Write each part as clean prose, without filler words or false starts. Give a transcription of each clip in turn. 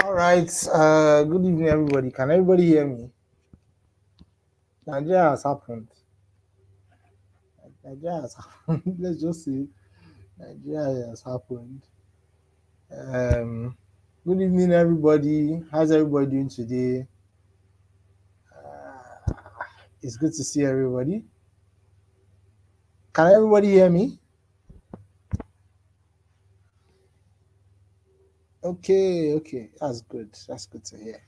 All right. Good evening, everybody. Can everybody hear me? Nigeria has happened. Nigeria has happened. Let's just say Nigeria has happened. Um, Good evening, everybody. How's everybody doing today? Uh, it's good to see everybody. Can everybody hear me? Okay. That's good. That's good to hear.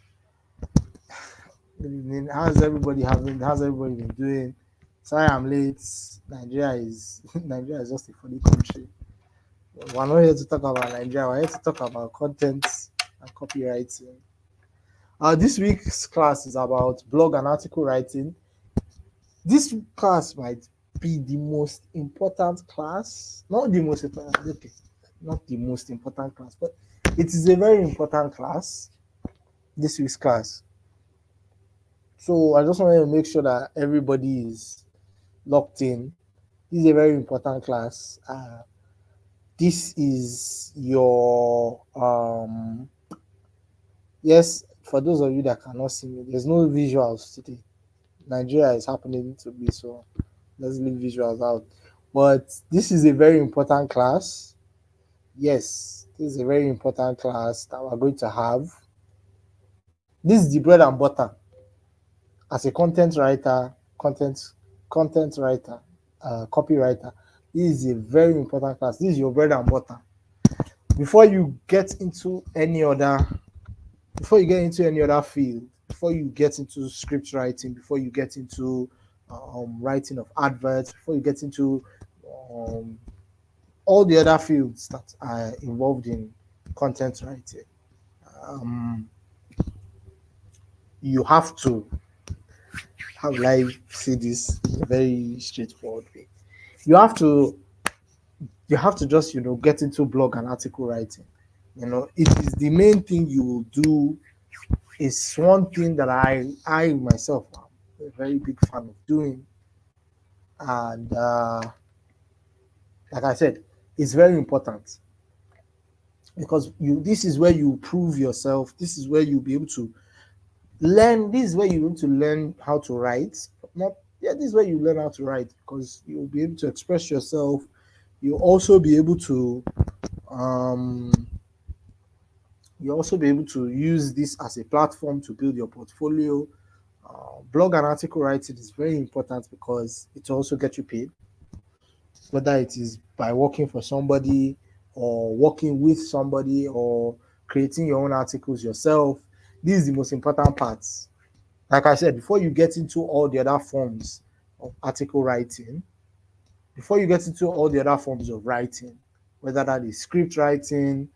Good evening. How's everybody been doing? Sorry I'm late. Nigeria is just a funny country. We're not here to talk about Nigeria. We're here to talk about content and copywriting. This week's class is about blog and article writing. This class might be the most important class. Not the most important. Okay, not the most important class, but it is a very important class. This week's class. So I just wanted to make sure that everybody is locked in. This is a very important class. This is your yes, for those of you that cannot see me, there's no visuals today. Nigeria is happening to be, so let's leave visuals out. But this is a very important class. Yes, this is a very important class that we're going to have. This is the bread and butter as a content writer, copywriter. This is a very important class. This is your bread and butter. Before you get into any other field, before you get into script writing, before you get into writing of adverts, before you get into um, all the other fields that are involved in content writing, um, you have to, how will I say this in a very straightforward way? You have to just get into blog and article writing. It is the main thing you will do. It's one thing that I myself am a very big fan of doing, and like I said, it's very important because this is where you prove yourself. This is where you'll be able to learn. This is where you need to learn how to write. Not Yeah, this is where you learn how to write because you'll be able to express yourself. You'll also be able to um use this as a platform to build your portfolio. Blog and article writing is very important because it also gets you paid, whether it is by working for somebody or working with somebody or creating your own articles yourself. This is the most important part. Like I said, before you get into all the other forms of article writing, before you get into all the other forms of writing, whether that is script writing,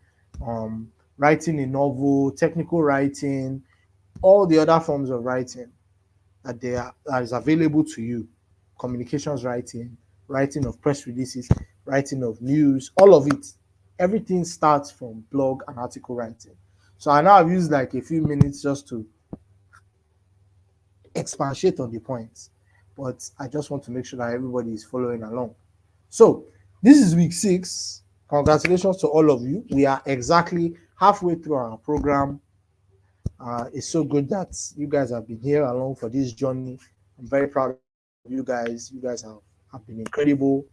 writing a novel, technical writing, all the other forms of writing that is available to you, communications writing, writing of press releases, writing of news, all of it, everything starts from blog and article writing. So I know I've used like a few minutes just to expatiate on the points, but I just want to make sure that everybody is following along. So this is week 6. Congratulations to all of you. We are exactly halfway through our program. It's so good that you guys have been here along for this journey. I'm very proud of you guys. You guys have been incredible.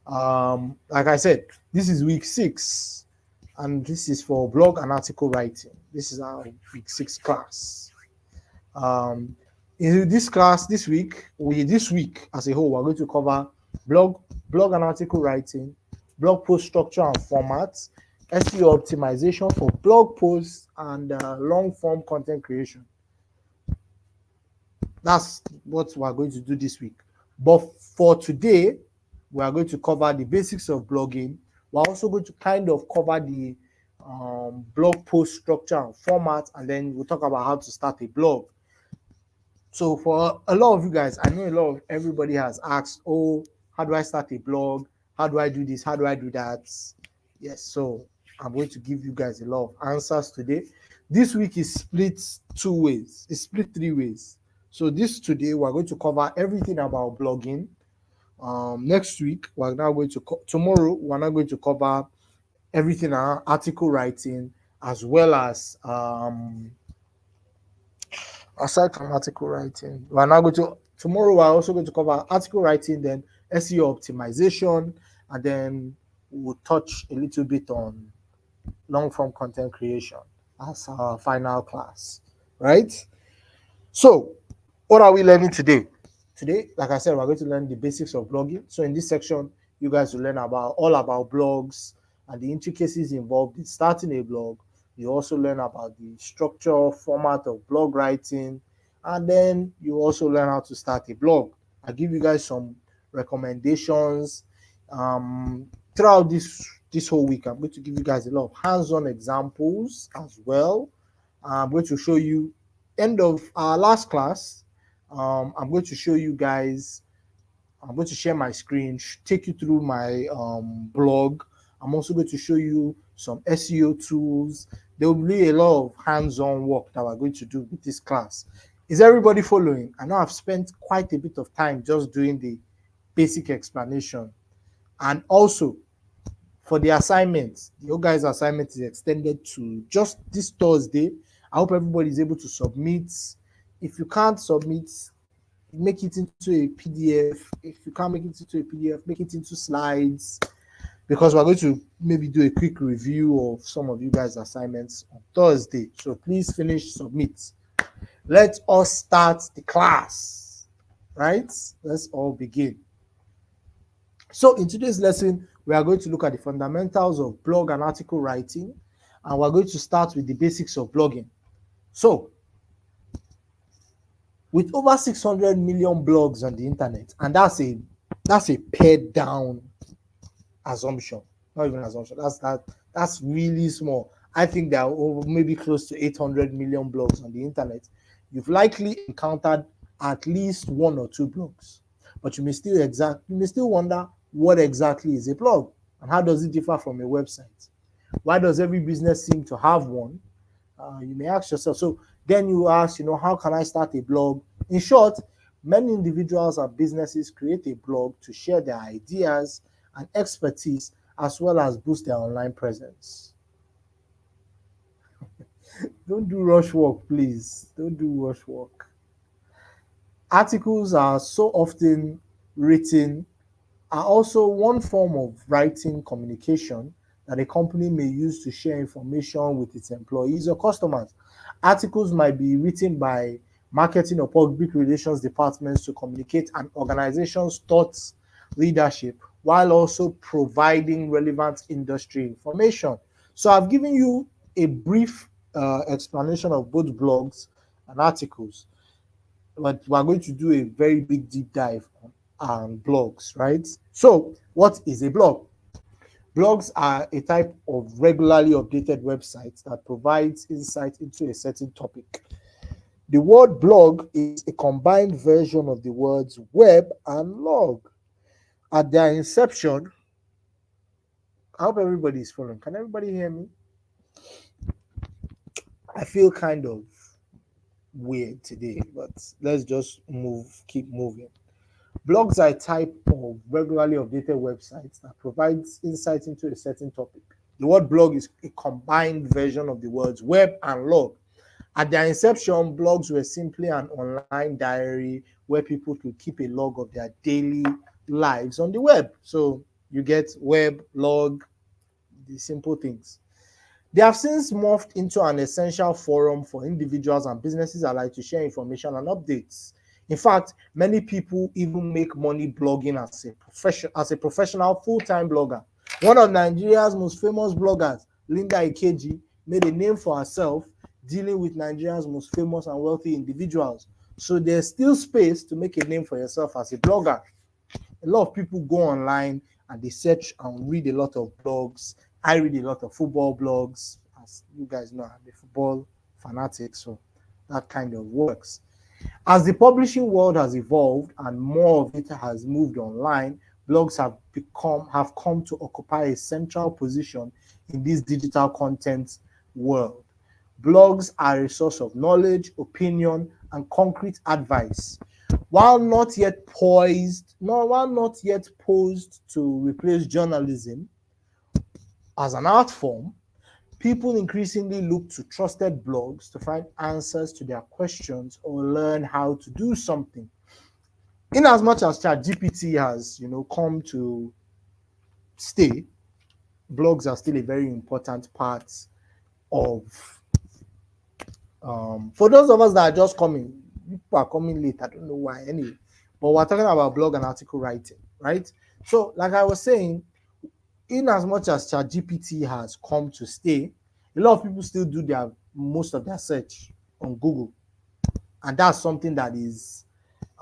Like I said, this is week 6, and this is for blog and article writing. This is our week 6 class. In this class this week as a whole, we're going to cover blog and article writing, blog post structure and formats, SEO optimization for blog posts, and long form content creation. That's what we're going to do this week. But for today, we are going to cover the basics of blogging. We're also going to kind of cover the blog post structure and format, and then we'll talk about how to start a blog. So for a lot of you guys, I know everybody has asked, oh, how do I start a blog? How do I do this? How do I do that? Yes, so I'm going to give you guys a lot of answers today. This week is split 2 ways. It's split 3 ways. So today we're going to cover everything about blogging. Next week tomorrow we're now going to cover everything around article writing, as well as aside from article writing, we're now going to tomorrow. We're also going to cover article writing, then SEO optimization, and then we'll touch a little bit on long form content creation as our final class, right? So, what are we learning today? Today, like I said, we're going to learn the basics of blogging. So, in this section, you guys will learn about all about blogs and the intricacies involved in starting a blog. You also learn about the structure, format of blog writing, and then you also learn how to start a blog. I'll give you guys some recommendations throughout this whole week. I'm going to give you guys a lot of hands-on examples as well. I'm going to show you end of our last class. I'm going to show you guys. I'm going to share my screen, take you through my blog. I'm also going to show you some SEO tools. There will be a lot of hands-on work that we're going to do with this class. Is everybody following? I know I've spent quite a bit of time just doing the basic explanation. And also, for the assignment, your guys' assignment is extended to just this Thursday. I hope everybody is able to submit. If you can't submit, make it into a PDF. If you can't make it into a PDF, make it into slides, because we're going to maybe do a quick review of some of you guys' assignments on Thursday. So please finish, submit. Let us start the class, right? Let's all begin. So in today's lesson, we are going to look at the fundamentals of blog and article writing, and we're going to start with the basics of blogging. So, with over 600 million blogs on the internet, and that's a pared down assumption, not even assumption. That's really small. I think there are maybe close to 800 million blogs on the internet. You've likely encountered at least one or two blogs, but you may still wonder what exactly is a blog and how does it differ from a website. Why does every business seem to have one? You may ask yourself. So then you ask, how can I start a blog? In short, many individuals and businesses create a blog to share their ideas and expertise as well as boost their online presence. Don't do rush work, please. Don't do rush work. Articles are so often written, are also one form of writing communication that a company may use to share information with its employees or customers. Articles might be written by marketing or public relations departments to communicate an organization's thoughts, leadership, while also providing relevant industry information. So I've given you a brief explanation of both blogs and articles, but we're going to do a very big deep dive on blogs, right? So what is a blog? Blogs are a type of regularly updated website that provides insight into a certain topic. The word blog is a combined version of the words web and log. At their inception, I hope everybody is following. Can everybody hear me? I feel kind of weird today, but let's just keep moving. Blogs are a type of regularly updated websites that provides insight into a certain topic. The word blog is a combined version of the words web and log. At their inception, blogs were simply an online diary where people could keep a log of their daily lives on the web. So you get web, log, the simple things. They have since morphed into an essential forum for individuals and businesses alike to share information and updates. In fact, many people even make money blogging as a professional full-time blogger. One of Nigeria's most famous bloggers, Linda Ikeji, made a name for herself dealing with Nigeria's most famous and wealthy individuals. So there's still space to make a name for yourself as a blogger. A lot of people go online and they search and read a lot of blogs. I read a lot of football blogs. As you guys know, I'm a football fanatic, so that kind of works. As the publishing world has evolved and more of it has moved online, blogs have come to occupy a central position in this digital content world. Blogs are a source of knowledge, opinion, and concrete advice. While not yet posed to replace journalism as an art form, People increasingly look to trusted blogs to find answers to their questions or learn how to do something. In as much as ChatGPT has, come to stay, blogs are still a very important part of. For those of us that are just coming, people are coming late. I don't know why. Anyway, but we're talking about blog and article writing, right? So, like I was saying, in as much as ChatGPT has come to stay, a lot of people still do most of their search on Google, and that's something that is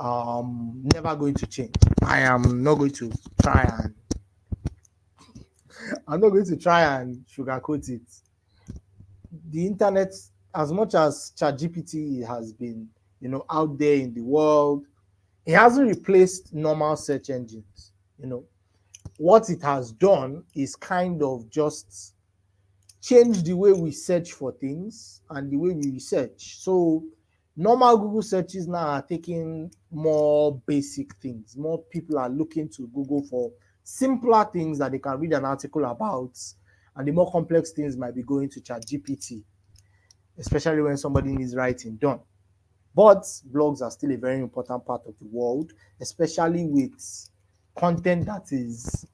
never going to change. I am not going to try and I'm not going to try and sugarcoat it. The internet, as much as ChatGPT has been, out there in the world, it hasn't replaced normal search engines. What it has done is kind of just change the way we search for things and the way we research. So normal Google searches now are taking more basic things. More people are looking to Google for simpler things that they can read an article about, and the more complex things might be going to ChatGPT, especially when somebody needs writing done. But blogs are still a very important part of the world, especially with content that is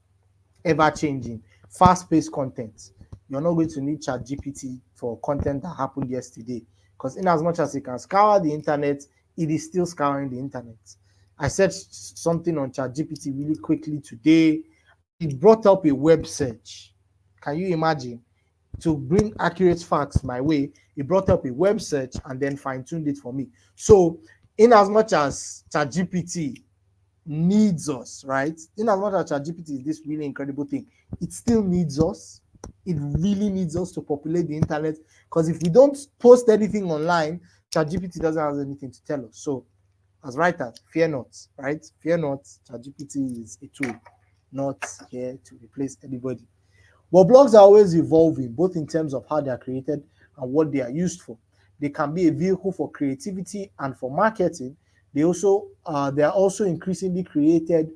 ever changing, fast-paced content. You're not going to need ChatGPT for content that happened yesterday, because in as much as it can scour the internet, it is still scouring the internet. I searched something on ChatGPT really quickly today. It brought up a web search. Can you imagine? To bring accurate facts my way, it brought up a web search and then fine-tuned it for me. So in as much as ChatGPT needs us, right? In as much as ChatGPT is this really incredible thing, it still needs us. It really needs us to populate the internet, because if we don't post anything online, ChatGPT doesn't have anything to tell us. So as writers, fear not, right? Fear not. ChatGPT is a tool, not here to replace anybody. But blogs are always evolving, both in terms of how they are created and what they are used for. They can be a vehicle for creativity and for marketing. They are also increasingly created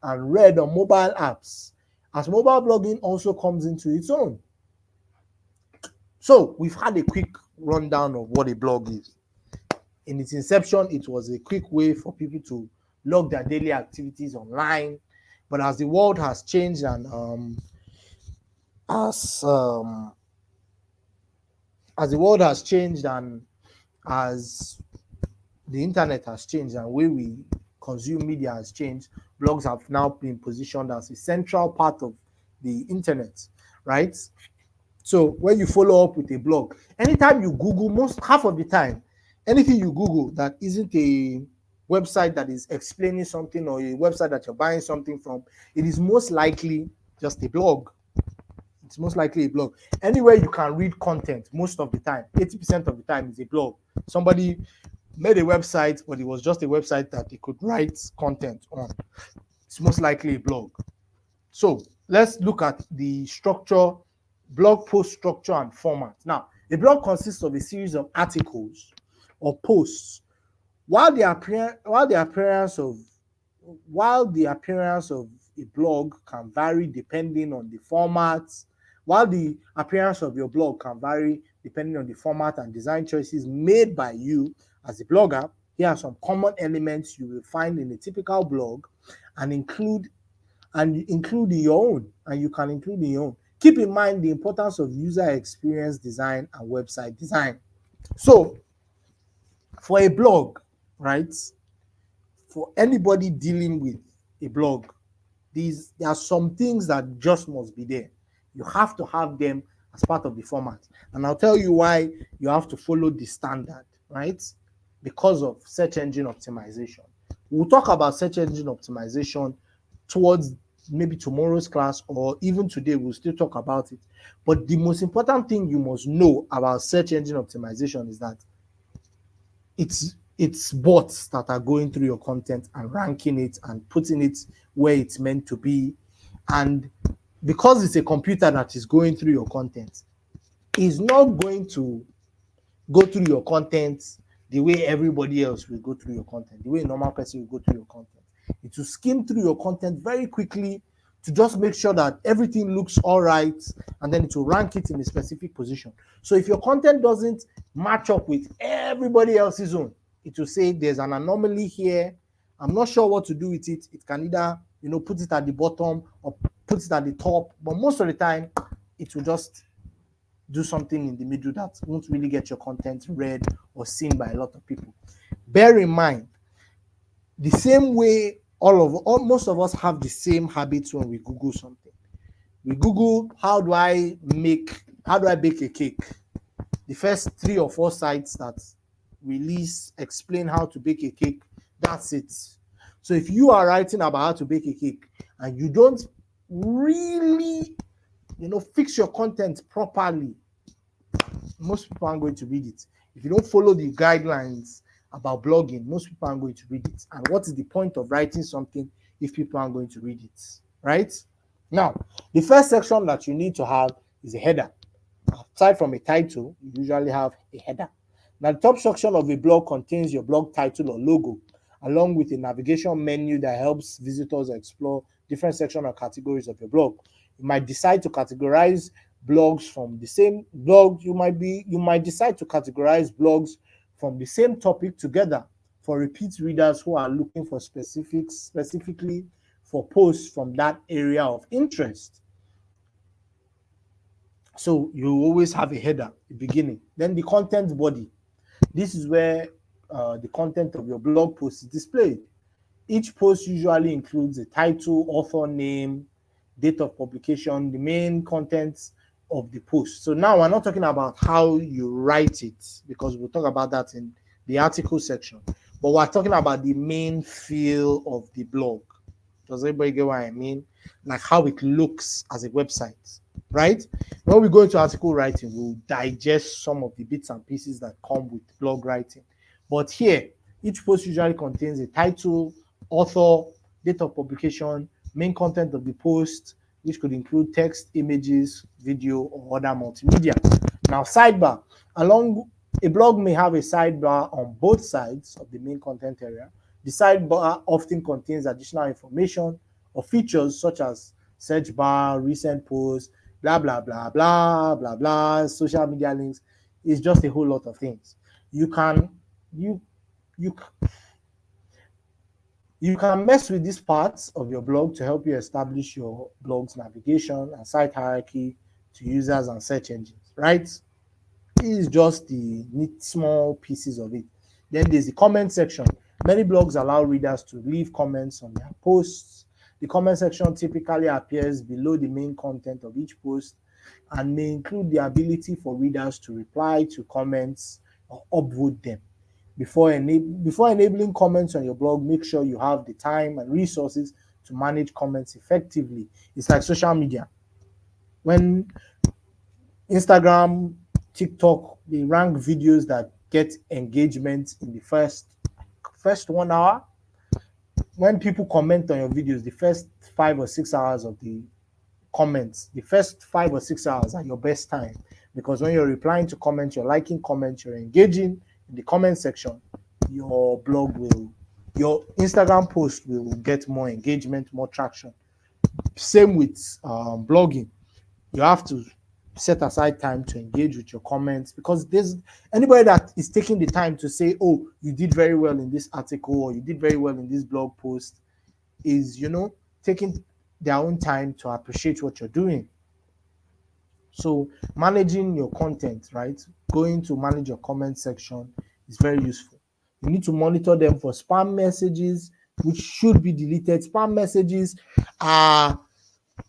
and read on mobile apps, as mobile blogging also comes into its own. So we've had a quick rundown of what a blog is. In its inception, it was a quick way for people to log their daily activities online. But as the world has changed and as the world has changed and as the internet has changed and the way we consume media has changed, blogs have now been positioned as a central part of the internet, right? So when you follow up with a blog, anytime you Google, half of the time, anything you Google that isn't a website that is explaining something or a website that you're buying something from, it is most likely just a blog. It's most likely a blog. Anywhere you can read content, most of the time, 80% of the time is a blog. Somebody made a website, but it was just a website that they could write content on. It's most likely a blog. So let's look at the structure, blog post structure and format. Now, a blog consists of a series of articles or posts. While the appearance of a blog can vary depending on the format, while the appearance of your blog can vary depending on the format and design choices made by you as a blogger, here are some common elements you will find in a typical blog and include in your own, and you can include in your own. Keep in mind the importance of user experience design and website design. So for a blog, right, for anybody dealing with a blog, there are some things that just must be there. You have to have them as part of the format. And I'll tell you why you have to follow the standard, right? Because of search engine optimization. We'll talk about search engine optimization towards maybe tomorrow's class, or even today we'll still talk about it. But the most important thing you must know about search engine optimization is that it's bots that are going through your content and ranking it and putting it where it's meant to be. And because it's a computer that is going through your content, it's not going to go through your content the way everybody else will go through your content, the way a normal person will go through your content. It will skim through your content very quickly to just make sure that everything looks all right, and then it will rank it in a specific position. So if your content doesn't match up with everybody else's own, it will say there's an anomaly here. I'm not sure what to do with it. It can either, put it at the bottom or put it at the top, but most of the time it will just do something in the middle that won't really get your content read or seen by a lot of people. Bear in mind, the same way most of us have the same habits when we Google something. We Google, how do I bake a cake? The first 3 or 4 sites that release explain how to bake a cake, that's it. So if you are writing about how to bake a cake and you don't really, fix your content properly, most people aren't going to read it. If you don't follow the guidelines about blogging, most people aren't going to read it. And what is the point of writing something if people aren't going to read it, right? Now, the first section that you need to have is a header. Aside from a title, you usually have a header. Now, the top section of a blog contains your blog title or logo, along with a navigation menu that helps visitors explore different sections or categories of your blog. You might decide to categorize blogs from the same blog. You might decide to categorize blogs from the same topic together for repeat readers who are looking for specifically for posts from that area of interest. So you always have a header at the beginning. Then the content body. This is where the content of your blog post is displayed. Each post usually includes a title, author name, date of publication, the main contents of the post. So now we're not talking about how you write it, because we'll talk about that in the article section, but we're talking about the main feel of the blog. Does everybody get what I mean? Like how it looks as a website, right? When we go into article writing, we'll digest some of the bits and pieces that come with blog writing. But here, each post usually contains a title, author, date of publication, main content of the post, which could include text, images, video, or other multimedia. Now, sidebar. A blog may have a sidebar on both sides of the main content area. The sidebar often contains additional information or features such as search bar, recent posts, blah, blah, blah, blah, blah, blah, social media links. It's just a whole lot of things. You can mess with these parts of your blog to help you establish your blog's navigation and site hierarchy to users and search engines, right? This is just the neat small pieces of it. Then there's the comment section. Many blogs allow readers to leave comments on their posts. The comment section typically appears below the main content of each post and may include the ability for readers to reply to comments or upvote them. Before enabling comments on your blog, make sure you have the time and resources to manage comments effectively. It's like social media. When Instagram, TikTok, they rank videos that get engagement in the first 1 hour. When people comment on your videos, the first 5 or 6 hours of the comments, the first 5 or 6 hours are your best time, because when you're replying to comments, you're liking comments, you're engaging in the comment section, your Instagram post will get more engagement, more traction. Same with blogging. You have to set aside time to engage with your comments, because there's anybody that is taking the time to say, oh, you did very well in this article, or you did very well in this blog post, is taking their own time to appreciate what you're doing. So managing your content, right? Going to manage your comment section is very useful. You need to monitor them for spam messages, which should be deleted. Spam messages are,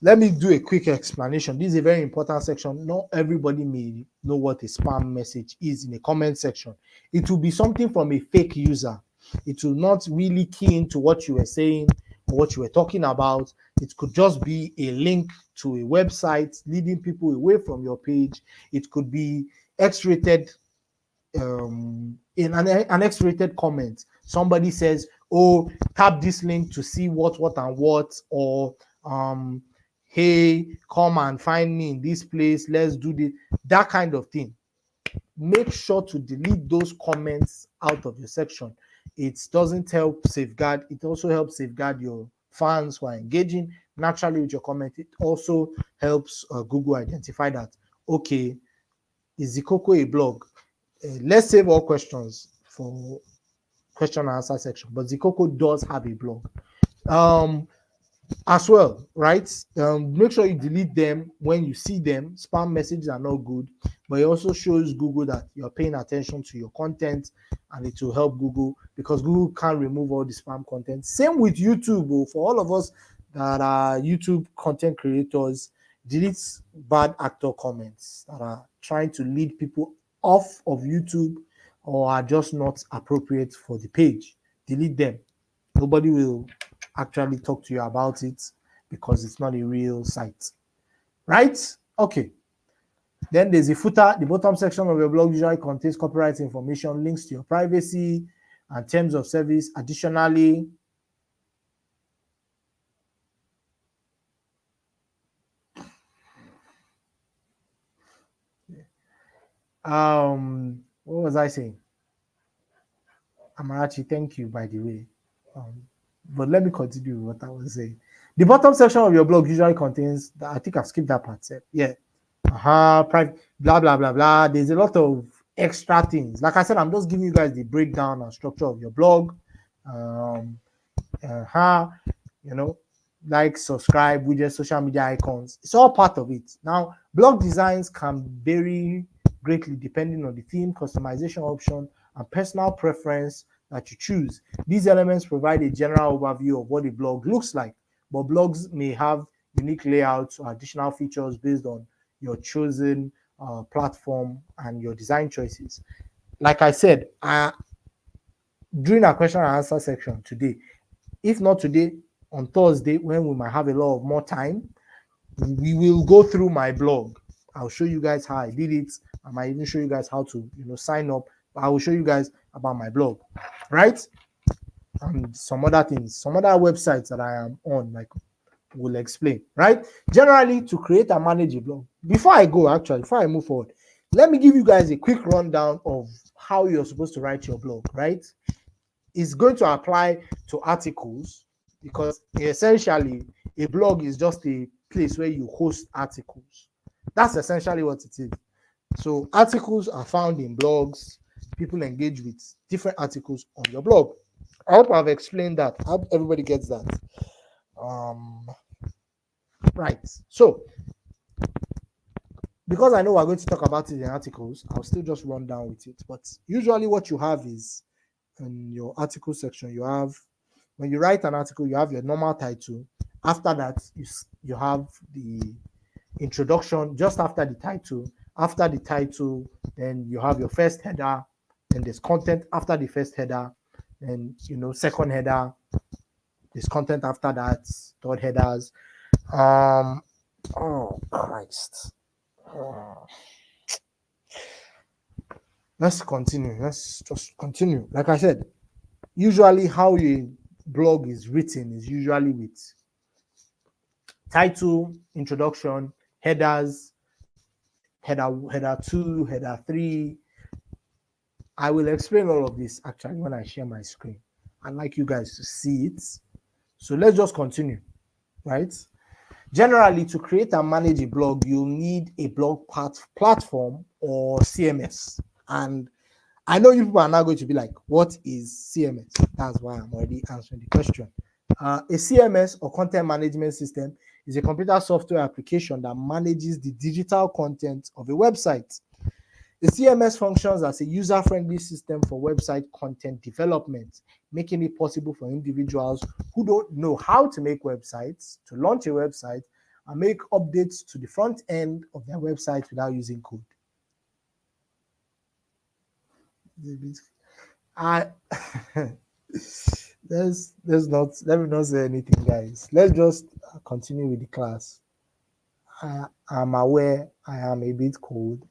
let me do a quick explanation. This is a very important section. Not everybody may know what a spam message is in a comment section. It will be something from a fake user. It will not really key into what you were saying or what you were talking about. It could just be a link to a website leading people away from your page. It could be X-rated, in an X-rated comment. Somebody says, oh, tap this link to see what and what, or hey, come and find me in this place, let's do this, that kind of thing. Make sure to delete those comments out of your section. It doesn't help safeguard, it also helps safeguard your fans who are engaging. naturally with your comment, it also helps Google identify that, okay, is Zikoko a blog? Let's save all questions for question and answer section, but Zikoko does have a blog. As well, right? Make sure you delete them when you see them. Spam messages are not good, but it also shows Google that you're paying attention to your content, and it will help Google, because Google can't remove all the spam content. Same with YouTube. For all of us that are YouTube content creators, delete bad actor comments that are trying to lead people off of YouTube or are just not appropriate for the page. Delete them. Nobody will actually talk to you about it because it's not a real site, right? Okay. Then there's a footer. The bottom section of your blog usually contains copyright information, links to your privacy and terms of service. Additionally, what was I saying? Amarachi, thank you, by the way. But let me continue with what I was saying. The bottom section of your blog usually contains, I think I've skipped that part. Yeah. Private, blah, blah, blah, blah. There's a lot of extra things. Like I said, I'm just giving you guys the breakdown and structure of your blog. You know, like, subscribe, widgets, social media icons. It's all part of it. Now, blog designs can vary greatly depending on the theme, customization option, and personal preference that you choose. These elements provide a general overview of what a blog looks like, but blogs may have unique layouts or additional features based on your chosen platform and your design choices. Like I said, during our question and answer section today, if not today, on Thursday, when we might have a lot of more time, we will go through my blog. I'll show you guys how I did it. I might even show you guys how to, sign up. But I will show you guys about my blog, right? And some other things, some other websites that I am on, like, will explain, right? Generally, to create and manage a blog. Before I move forward, let me give you guys a quick rundown of how you're supposed to write your blog, right? It's going to apply to articles, because essentially a blog is just a place where you host articles. That's essentially what it is. So articles are found in blogs. People engage with different articles on your blog. I hope I've explained that. I hope everybody gets that. Right. So, because I know we're going to talk about it in articles, I'll still just run down with it. But usually what you have is, in your article section, you have, when you write an article, you have your normal title. After that, you have the introduction just after the title. After the title, then you have your first header, then there's content after the first header, then, second header, there's content after that, third headers. Oh Christ. Let's continue. Let's just continue. Like I said, usually how a blog is written is usually with title, introduction, headers, header 2, header 3. I will explain all of this actually when I share my screen. I'd like you guys to see it. So let's just continue, right? Generally, to create and manage a blog, you'll need a blog platform or CMS. And I know you people are now going to be like, what is CMS? That's why I'm already answering the question. A CMS, or content management system, is a computer software application that manages the digital content of a website. The CMS functions as a user-friendly system for website content development, making it possible for individuals who don't know how to make websites to launch a website and make updates to the front end of their website without using code. Let me not say anything, guys. Let's just continue with the class. I'm aware I am a bit cold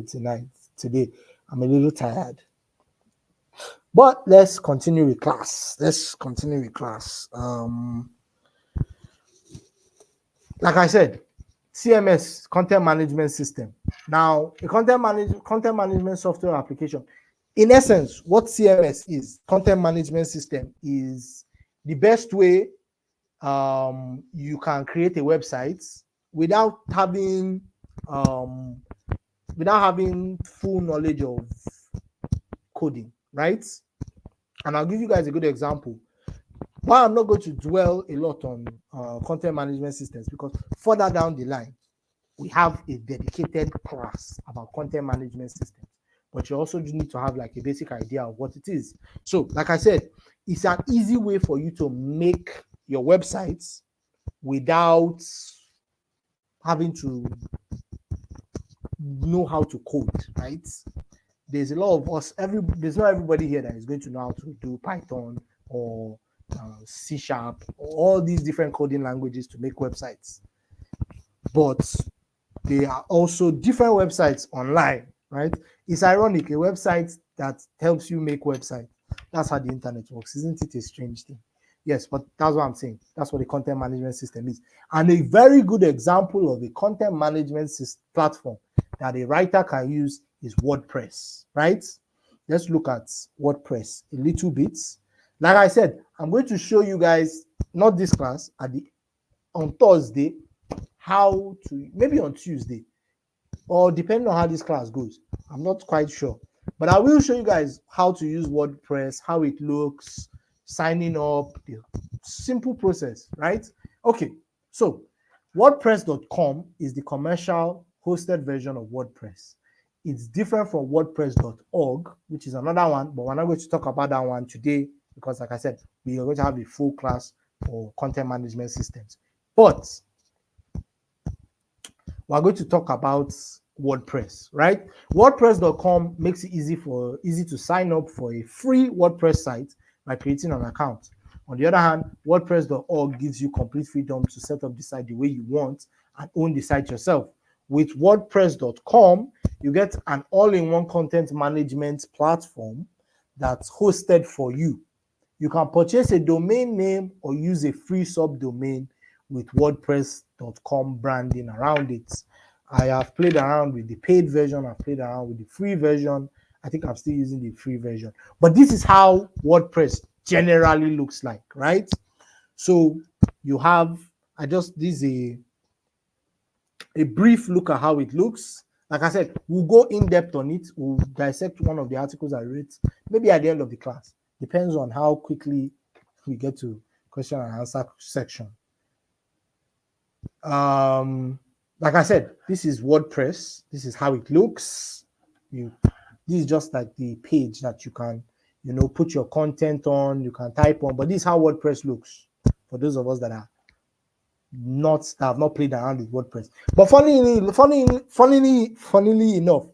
today. I'm a little tired. But let's continue with class. Like I said, CMS, content management system. Now, a content management software application. In essence, what CMS is, content management system, is the best way you can create a website without having full knowledge of coding, right? And I'll give you guys a good example. While I'm not going to dwell a lot on content management systems, because further down the line, we have a dedicated class about content management systems, but you also need to have like a basic idea of what it is. So, like I said, it's an easy way for you to make your websites without having to know how to code, right? There's a lot of us, there's not everybody here that is going to know how to do Python or C#, or all these different coding languages to make websites. But there are also different websites online, right? It's ironic, a website that helps you make websites. That's how the internet works. Isn't it a strange thing? Yes, but that's what I'm saying. That's what the content management system is. And a very good example of a content management platform that a writer can use is WordPress, right? Let's look at WordPress a little bit. Like I said, I'm going to show you guys, not this class, on Thursday, how to, maybe on Tuesday, or depending on how this class goes. I'm not quite sure. But I will show you guys how to use WordPress, how it looks, signing up, the simple process, right? Okay, so WordPress.com is the commercial hosted version of WordPress. It's different from WordPress.org, which is another one, but we're not going to talk about that one today because, like I said, we are going to have a full class for content management systems. But we're going to talk about WordPress, right? WordPress.com makes it easy to sign up for a free WordPress site by creating an account. On the other hand, WordPress.org gives you complete freedom to set up the site the way you want and own the site yourself. With WordPress.com, you get an all-in-one content management platform that's hosted for you. You can purchase a domain name or use a free subdomain with WordPress.com branding around it. I have played around with the paid version. I've played around with the free version. I think I'm still using the free version. But this is how WordPress generally looks like, right? So you have, this is a brief look at how it looks. Like I said, we'll go in depth on it. We'll dissect one of the articles I read, maybe at the end of the class. Depends on how quickly we get to question and answer section. Like I said, this is WordPress. This is how it looks. This is just like the page that you can, put your content on, you can type on, but this is how WordPress looks for those of us that have not played around with WordPress. But funnily enough,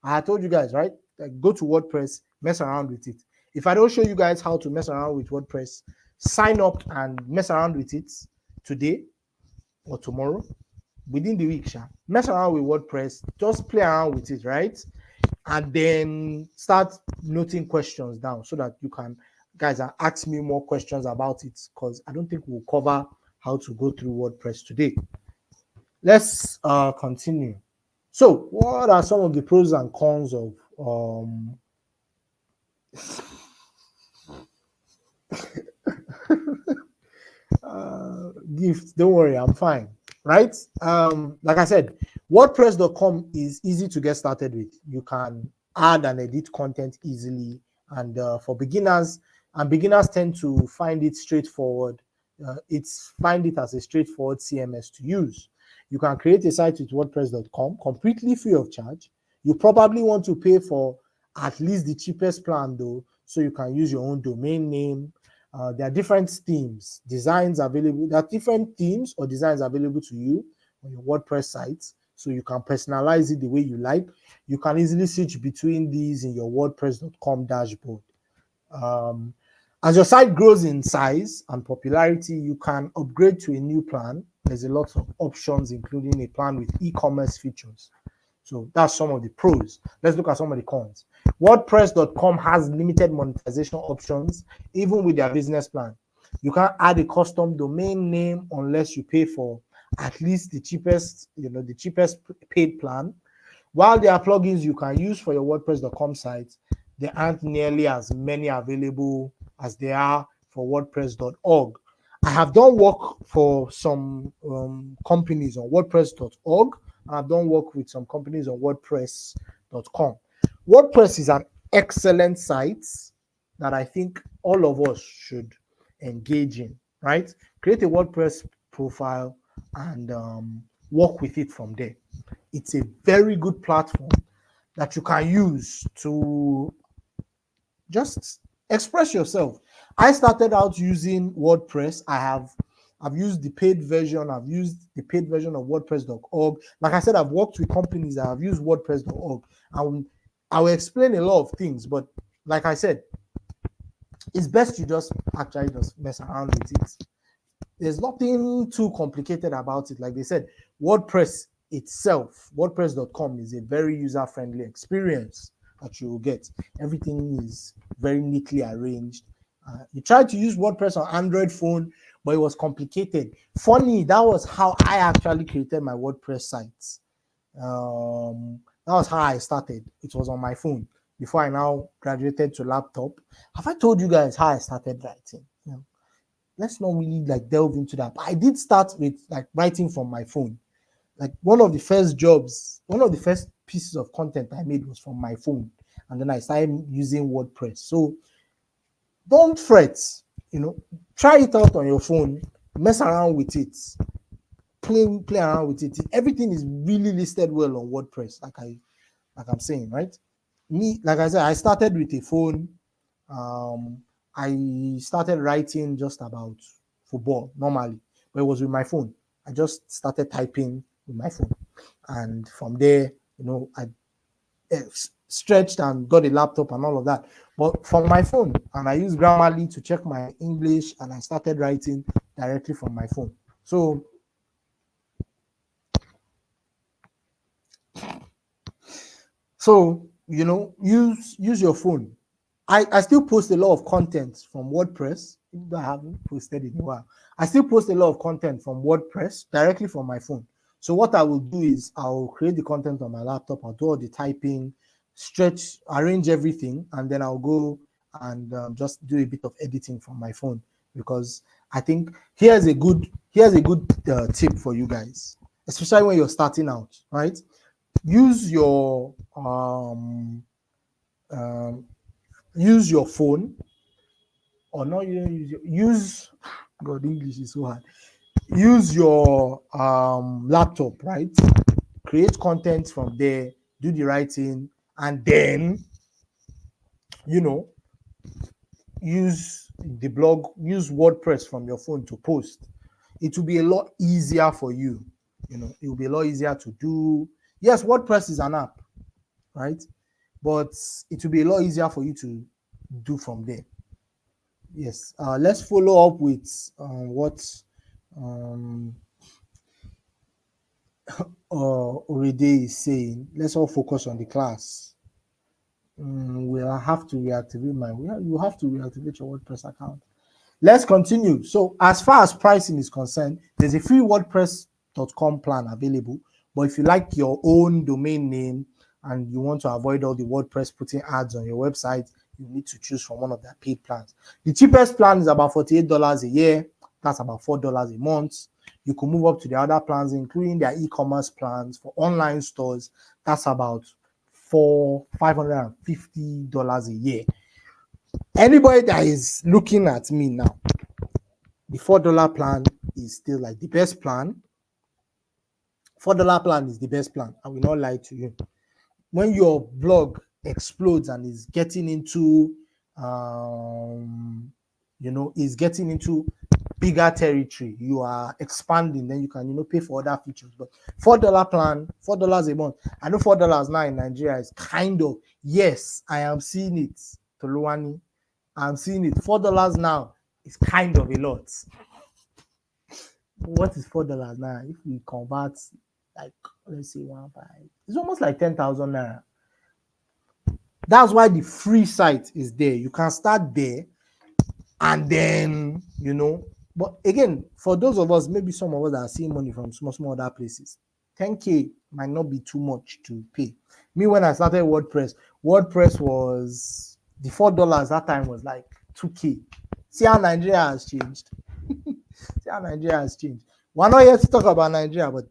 I had told you guys, right? Like, go to WordPress, mess around with it. If I don't show you guys how to mess around with WordPress, sign up and mess around with it today or tomorrow, within the week, mess around with WordPress, just play around with it, right? And then start noting questions down so that you guys ask me more questions about it, because I don't think we'll cover how to go through WordPress today. Let's continue. So, what are some of the pros and cons of gifts? Don't worry, I'm fine, right? Like I said, WordPress.com is easy to get started with. You can add and edit content easily, and for beginners, beginners tend to find it straightforward. Find it as a straightforward CMS to use. You can create a site with WordPress.com completely free of charge. You probably want to pay for at least the cheapest plan though, so you can use your own domain name. There are different themes, designs available. There are different themes or designs available to you on your WordPress site, so you can personalize it the way you like. You can easily switch between these in your WordPress.com dashboard. As your site grows in size and popularity, you can upgrade to a new plan. There's a lot of options, including a plan with e-commerce features. So that's some of the pros. Let's look at some of the cons. WordPress.com has limited monetization options, even with their business plan. You can't add a custom domain name unless you pay for at least the cheapest paid plan. While there are plugins you can use for your WordPress.com site, there aren't nearly as many available as there are for WordPress.org. I have done work for some companies on WordPress.org, and I've done work with some companies on WordPress.com. WordPress is an excellent site that I think all of us should engage in, right? Create a WordPress profile and work with it from there. It's a very good platform that you can use to just express yourself. I started out using WordPress. I've used the paid version. I've used the paid version of WordPress.org. Like I said, I've worked with companies that have used WordPress.org. And I will explain a lot of things, but like I said, it's best you just actually just mess around with it. There's nothing too complicated about it. Like they said, WordPress itself, WordPress.com is a very user-friendly experience that you will get. Everything is very neatly arranged. You tried to use WordPress on Android phone, but it was complicated. Funny, that was how I actually created my WordPress sites. That was how I started. It was on my phone before I now graduated to laptop. Have I told you guys how I started writing? Let's not really like delve into that. But I did start with like writing from my phone. Like one of the first pieces of content I made was from my phone, and then I started using WordPress. So don't fret, try it out on your phone, mess around with it, play around with it. Everything is really listed well on WordPress, like I'm saying, right? Me, like I said, I started with a phone. I started writing just about football normally, but it was with my phone. I just started typing with my phone, and from there, I stretched and got a laptop and all of that. But from my phone, and I used Grammarly to check my English, and I started writing directly from my phone. So use your phone. I still post a lot of content from WordPress, even though I haven't posted in a while. I still post a lot of content from WordPress directly from my phone. So what I will do is I'll create the content on my laptop, I'll do all the typing, arrange everything, and then I'll go and just do a bit of editing from my phone. Because I think here's a good tip for you guys, especially when you're starting out, right? Use your use your phone, or not use God, English is so hard. Use your laptop, right? Create content from there, do the writing, and then use the blog, use WordPress from your phone to post. It will be a lot easier for you. It will be a lot easier to do. Yes, WordPress is an app, right? But it will be a lot easier for you to do from there. Yes. Let's follow up with what Orede is saying. Let's all focus on the class. We'll have to reactivate you have to reactivate your WordPress account. Let's continue. So as far as pricing is concerned, there's a free WordPress.com plan available. But if you like your own domain name and you want to avoid all the WordPress putting ads on your website, you need to choose from one of their paid plans. The cheapest plan is about $48 a year. That's about $4 a month. You can move up to the other plans, including their e-commerce plans for online stores. That's about $550 a year. Anybody that is looking at me now, the $4 plan is still like the best plan. $4 plan is the best plan. I will not lie to you. When your blog explodes and is getting into is getting into bigger territory, you are expanding, then you can pay for other features. But $4 plan, $4 a month. I know $4 now in Nigeria is kind of, yes, I am seeing it, Toluwani. I'm seeing it. $4 now is kind of a lot. What is $4 now? If we convert, like, let's say 1.5, it's almost like 10,000 naira. That's why the free site is there. You can start there, and then But again, for those of us, maybe some of us that are seeing money from small other places, 10K might not be too much to pay. Me, when I started WordPress was the $4 that time was like 2K. See how Nigeria has changed. See how Nigeria has changed. We're not here to talk about Nigeria, but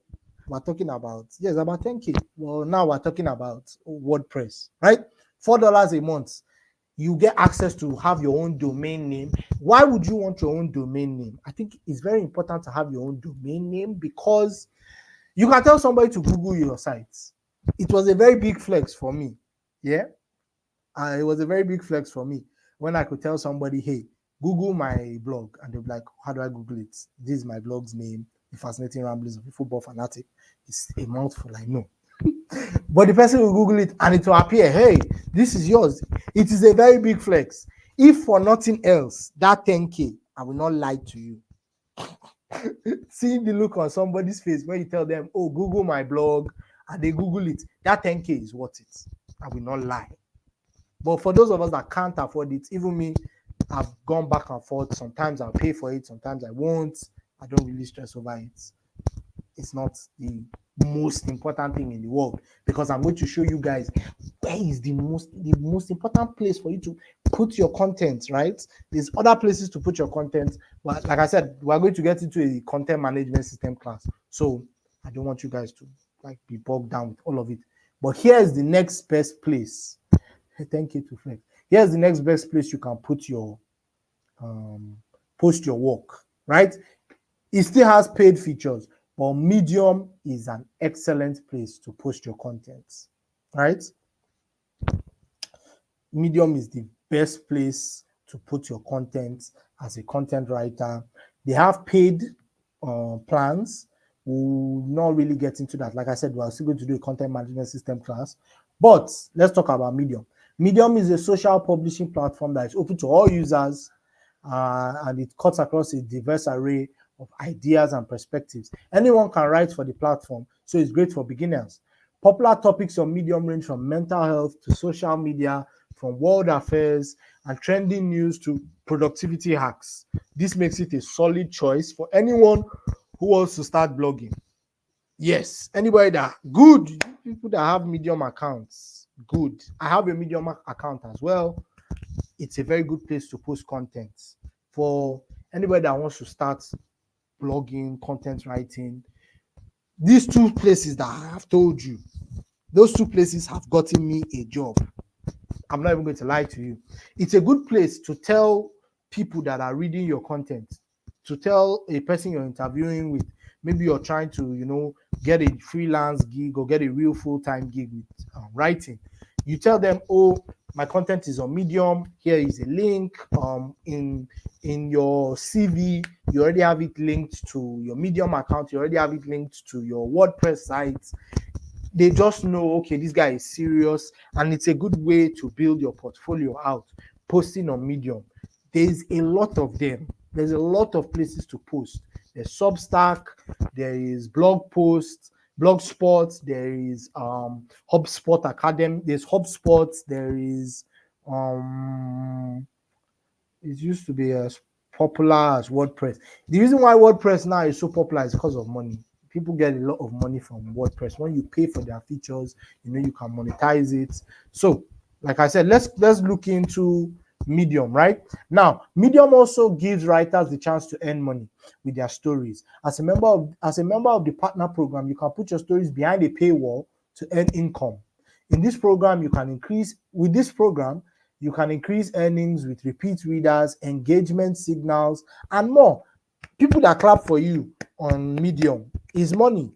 we're talking about, yes, about 10K. Well, now we're talking about WordPress, right? $4 a month. You get access to have your own domain name. Why would you want your own domain name? I think it's very important to have your own domain name because you can tell somebody to Google your sites. It was a very big flex for me. Yeah. It was a very big flex for me when I could tell somebody, hey, Google my blog. And they'll be like, how do I Google it? This is my blog's name, The Fascinating Ramblings of a Football Fanatic. It's a mouthful, I know. But the person will Google it and it will appear, hey, this is yours. It is a very big flex. If for nothing else, that 10K, I will not lie to you. Seeing the look on somebody's face when you tell them, oh, Google my blog, and they Google it, that 10K is worth it. I will not lie. But for those of us that can't afford it, even me, I've gone back and forth. Sometimes I'll pay for it, sometimes I won't. I don't really stress over it. It's not the most important thing in the world because I'm going to show you guys where is the most important place for you to put your content, right? There's other places to put your content, but like I said, we're going to get into a content management system class, so I don't want you guys to like be bogged down with all of it. But here's the next best place. Thank you to Flex. Here's the next best place you can put your post your work, right? It still has paid features, but Medium is an excellent place to post your content, right? Medium is the best place to put your content as a content writer. They have paid plans. We'll not really get into that. Like I said, we're still going to do a content management system class, but let's talk about Medium. Medium is a social publishing platform that is open to all users, and it cuts across a diverse array of ideas and perspectives. Anyone can write for the platform, so it's great for beginners. Popular topics on Medium range from mental health to social media, from world affairs and trending news to productivity hacks. This makes it a solid choice for anyone who wants to start blogging. Yes, anybody that good people that have Medium accounts, good. I have a Medium account as well. It's a very good place to post content for anybody that wants to start blogging, content writing. These two places that I have told you, those two places have gotten me a job. I'm not even going to lie to you. It's a good place to tell people that are reading your content, to tell a person you're interviewing with, maybe you're trying to, get a freelance gig or get a real full-time gig with writing. You tell them, oh, my content is on Medium. Here is a link. In your CV, you already have it linked to your Medium account. You already have it linked to your WordPress site. They just know, okay, this guy is serious, and it's a good way to build your portfolio out, posting on Medium. There's a lot of them. There's a lot of places to post. There's Substack, there is blog posts, Blogspot, there is HubSpot Academy, there's HubSpot, there is it used to be as popular as WordPress. The reason why WordPress now is so popular is because of money. People get a lot of money from WordPress. When you pay for their features, you can monetize it. So, like I said, let's look into Medium, right? Now, Medium also gives writers the chance to earn money with their stories. As a member of the partner program, you can put your stories behind a paywall to earn income. In this program, you can increase earnings with repeat readers, engagement signals, and more. People that clap for you on Medium is money.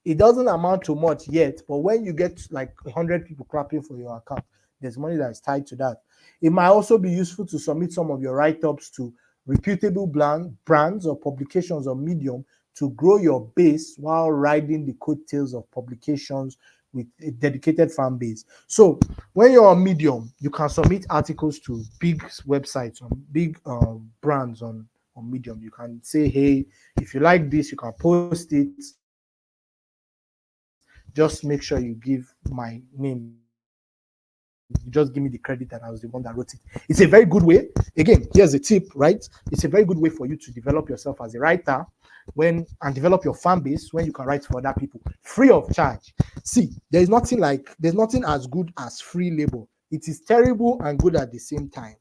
It doesn't amount to much yet, but when you get like 100 people clapping for your account, there's money that is tied to that. It might also be useful to submit some of your write-ups to reputable brands or publications on Medium to grow your base while riding the coattails of publications with a dedicated fan base. So when you're on Medium, you can submit articles to big websites, on big brands on Medium. You can say, hey, if you like this, you can post it. Just make sure you give my name. You just give me the credit that I was the one that wrote it. It's a very good way. Again, here's a tip, right? It's a very good way for you to develop yourself as a writer and develop your fan base when you can write for other people free of charge. See, there's nothing as good as free labor. It is terrible and good at the same time.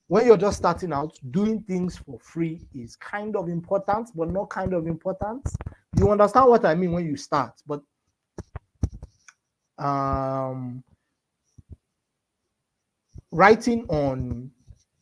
when you're just starting out, doing things for free is kind of important, but not kind of important. You understand what I mean when you start, but writing on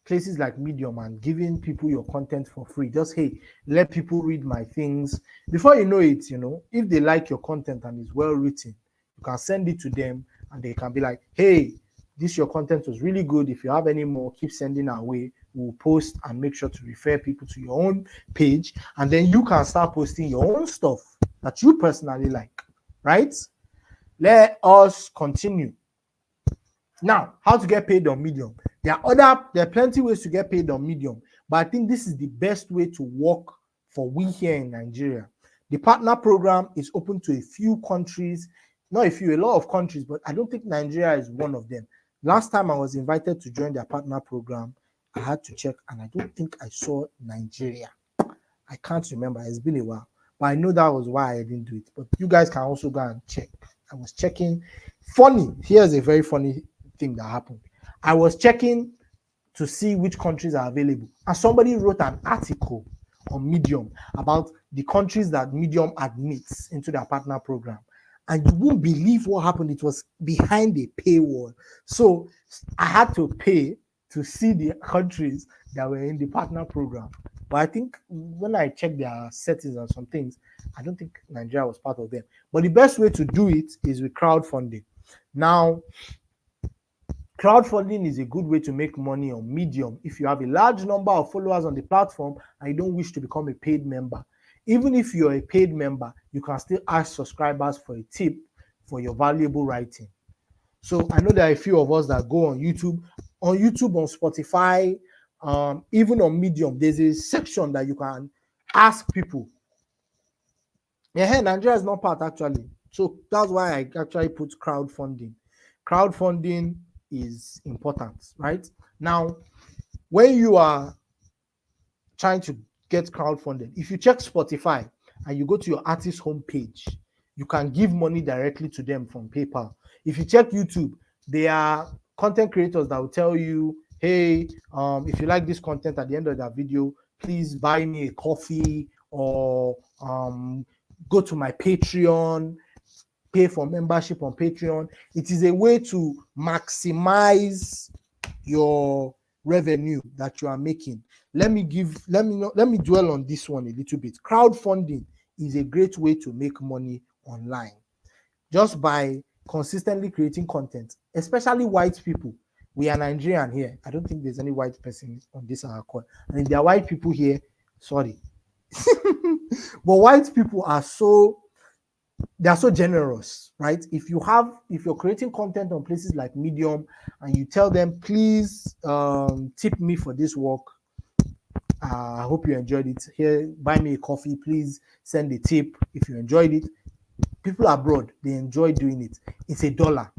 places like Medium and giving people your content for free, just hey, let people read my things. Before you know it, if they like your content and it's well written, you can send it to them and they can be like, hey, this your content was really good. If you have any more, keep sending our way. We'll post and make sure to refer people to your own page, and then you can start posting your own stuff that you personally like, right? Let us continue. Now, how to get paid on Medium? There are plenty ways to get paid on Medium, but I think this is the best way to work for we here in Nigeria. The partner program is open to a few countries, not a few, a lot of countries, but I don't think Nigeria is one of them. Last time I was invited to join their partner program, I had to check, and I don't think I saw Nigeria. I can't remember. It's been a while, but I know that was why I didn't do it. But you guys can also go and check. I was checking. Funny. Here's a very funny thing that happened. I was checking to see which countries are available, and somebody wrote an article on Medium about the countries that Medium admits into their partner program, and you won't believe what happened. It was behind a paywall, so I had to pay to see the countries that were in the partner program. But I think when I checked their settings and some things, I don't think Nigeria was part of them. But the best way to do it is with crowdfunding. Now, crowdfunding is a good way to make money on Medium if you have a large number of followers on the platform and you don't wish to become a paid member. Even if you're a paid member, you can still ask subscribers for a tip for your valuable writing. So I know there are a few of us that go on YouTube, on Spotify, even on Medium. There's a section that you can ask people. Yeah, Nigeria is not part actually. So that's why I actually put crowdfunding. Crowdfunding is important, right? Now, when you are trying to get crowdfunded, if you check Spotify and you go to your artist homepage, you can give money directly to them from PayPal. If you check YouTube, there are content creators that will tell you, hey, if you like this content at the end of that video, please buy me a coffee or go to my Patreon, pay for membership on Patreon. It is a way to maximize your revenue that you are making. Let me dwell on this one a little bit. Crowdfunding is a great way to make money online just by consistently creating content, especially white people. We are Nigerian here. I don't think there's any white person on this call. And if there are white people here, sorry. But white people are so generous, right? If you're creating content on places like Medium and you tell them, please tip me for this work, I hope you enjoyed it. Here, buy me a coffee, please send a tip if you enjoyed it. People abroad, they enjoy doing it. It's $1.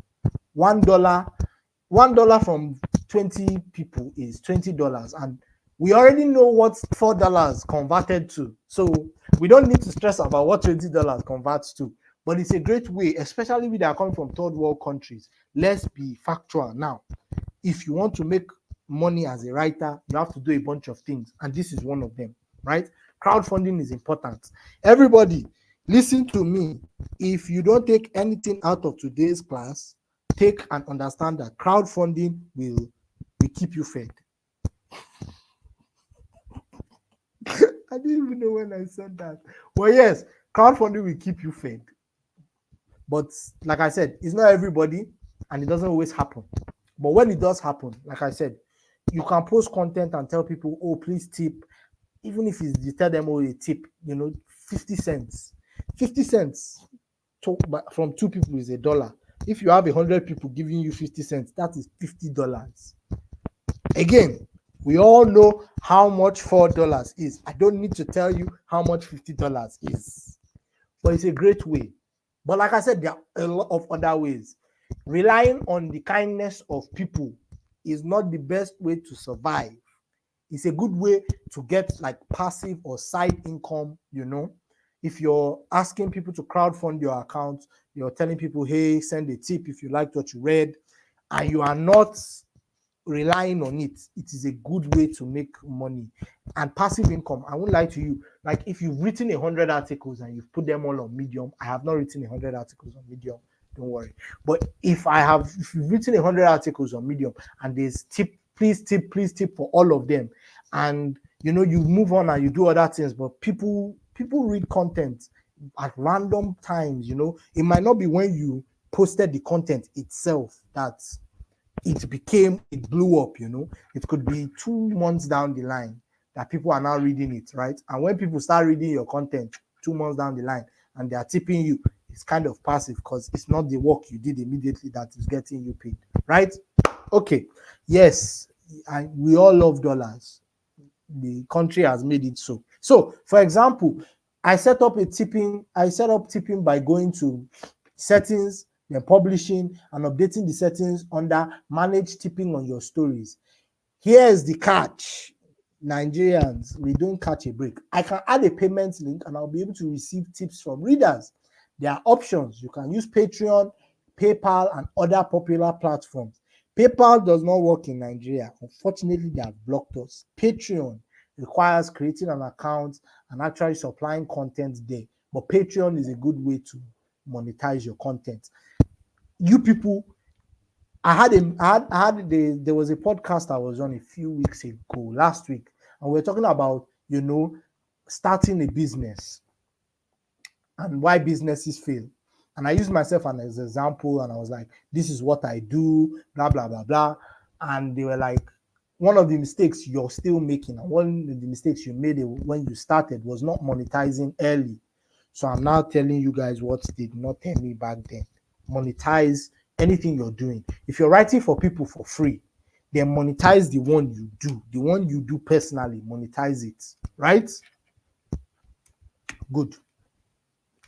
$1 from 20 people is $20, and we already know what $4 converted to, so we don't need to stress about what $20 converts to. But it's a great way, especially if they are coming from third world countries. Let's be factual now. If you want to make money as a writer, you have to do a bunch of things, and this is one of them, right? Crowdfunding is important. Everybody, listen to me. If you don't take anything out of today's class, take and understand that crowdfunding will keep you fed. I didn't even know when I said that. Well, yes, crowdfunding will keep you fed. But like I said, it's not everybody, and it doesn't always happen. But when it does happen, like I said, you can post content and tell people, oh, please tip. Even if you tell them, oh, a tip, 50 cents. 50 cents from 2 people is $1. If you have 100 people giving you 50 cents, that is $50. Again, we all know how much $4 is. I don't need to tell you how much $50 is. But it's a great way. But like I said, there are a lot of other ways. Relying on the kindness of people is not the best way to survive. It's a good way to get like passive or side income, If you're asking people to crowdfund your account, you're telling people, hey, send a tip if you liked what you read, and you are not relying on it, it is a good way to make money. And passive income, I won't lie to you, like if you've written 100 articles and you've put them all on Medium, I have not written 100 articles on Medium, don't worry. But if you've written 100 articles on Medium and there's please tip for all of them, and you move on and you do other things, but people read content at random times. It might not be when you posted the content itself that it blew up. It could be 2 months down the line that people are now reading it, right? And when people start reading your content 2 months down the line and they are tipping you, it's kind of passive because it's not the work you did immediately that is getting you paid, right? Okay, yes, we all love dollars. The country has made it so. So, for example, I set up tipping by going to settings, then publishing and updating the settings under manage tipping on your stories. Here's the catch. Nigerians, we don't catch a break. I can add a payment link and I'll be able to receive tips from readers. There are options. You can use Patreon, PayPal, and other popular platforms. PayPal does not work in Nigeria. Unfortunately, they have blocked us. Patreon requires creating an account and actually supplying content there. But Patreon is a good way to monetize your content. You people, there was a podcast I was on a few weeks ago, last week, and we're talking about, starting a business and why businesses fail. And I used myself as an example, and I was like, this is what I do, blah, blah, blah, blah. And they were like, one of the mistakes you're still making, and one of the mistakes you made when you started was not monetizing early. So I'm now telling you guys what they did not tell me back then. Monetize anything you're doing. If you're writing for people for free, then monetize the one you do personally, monetize it, right? Good.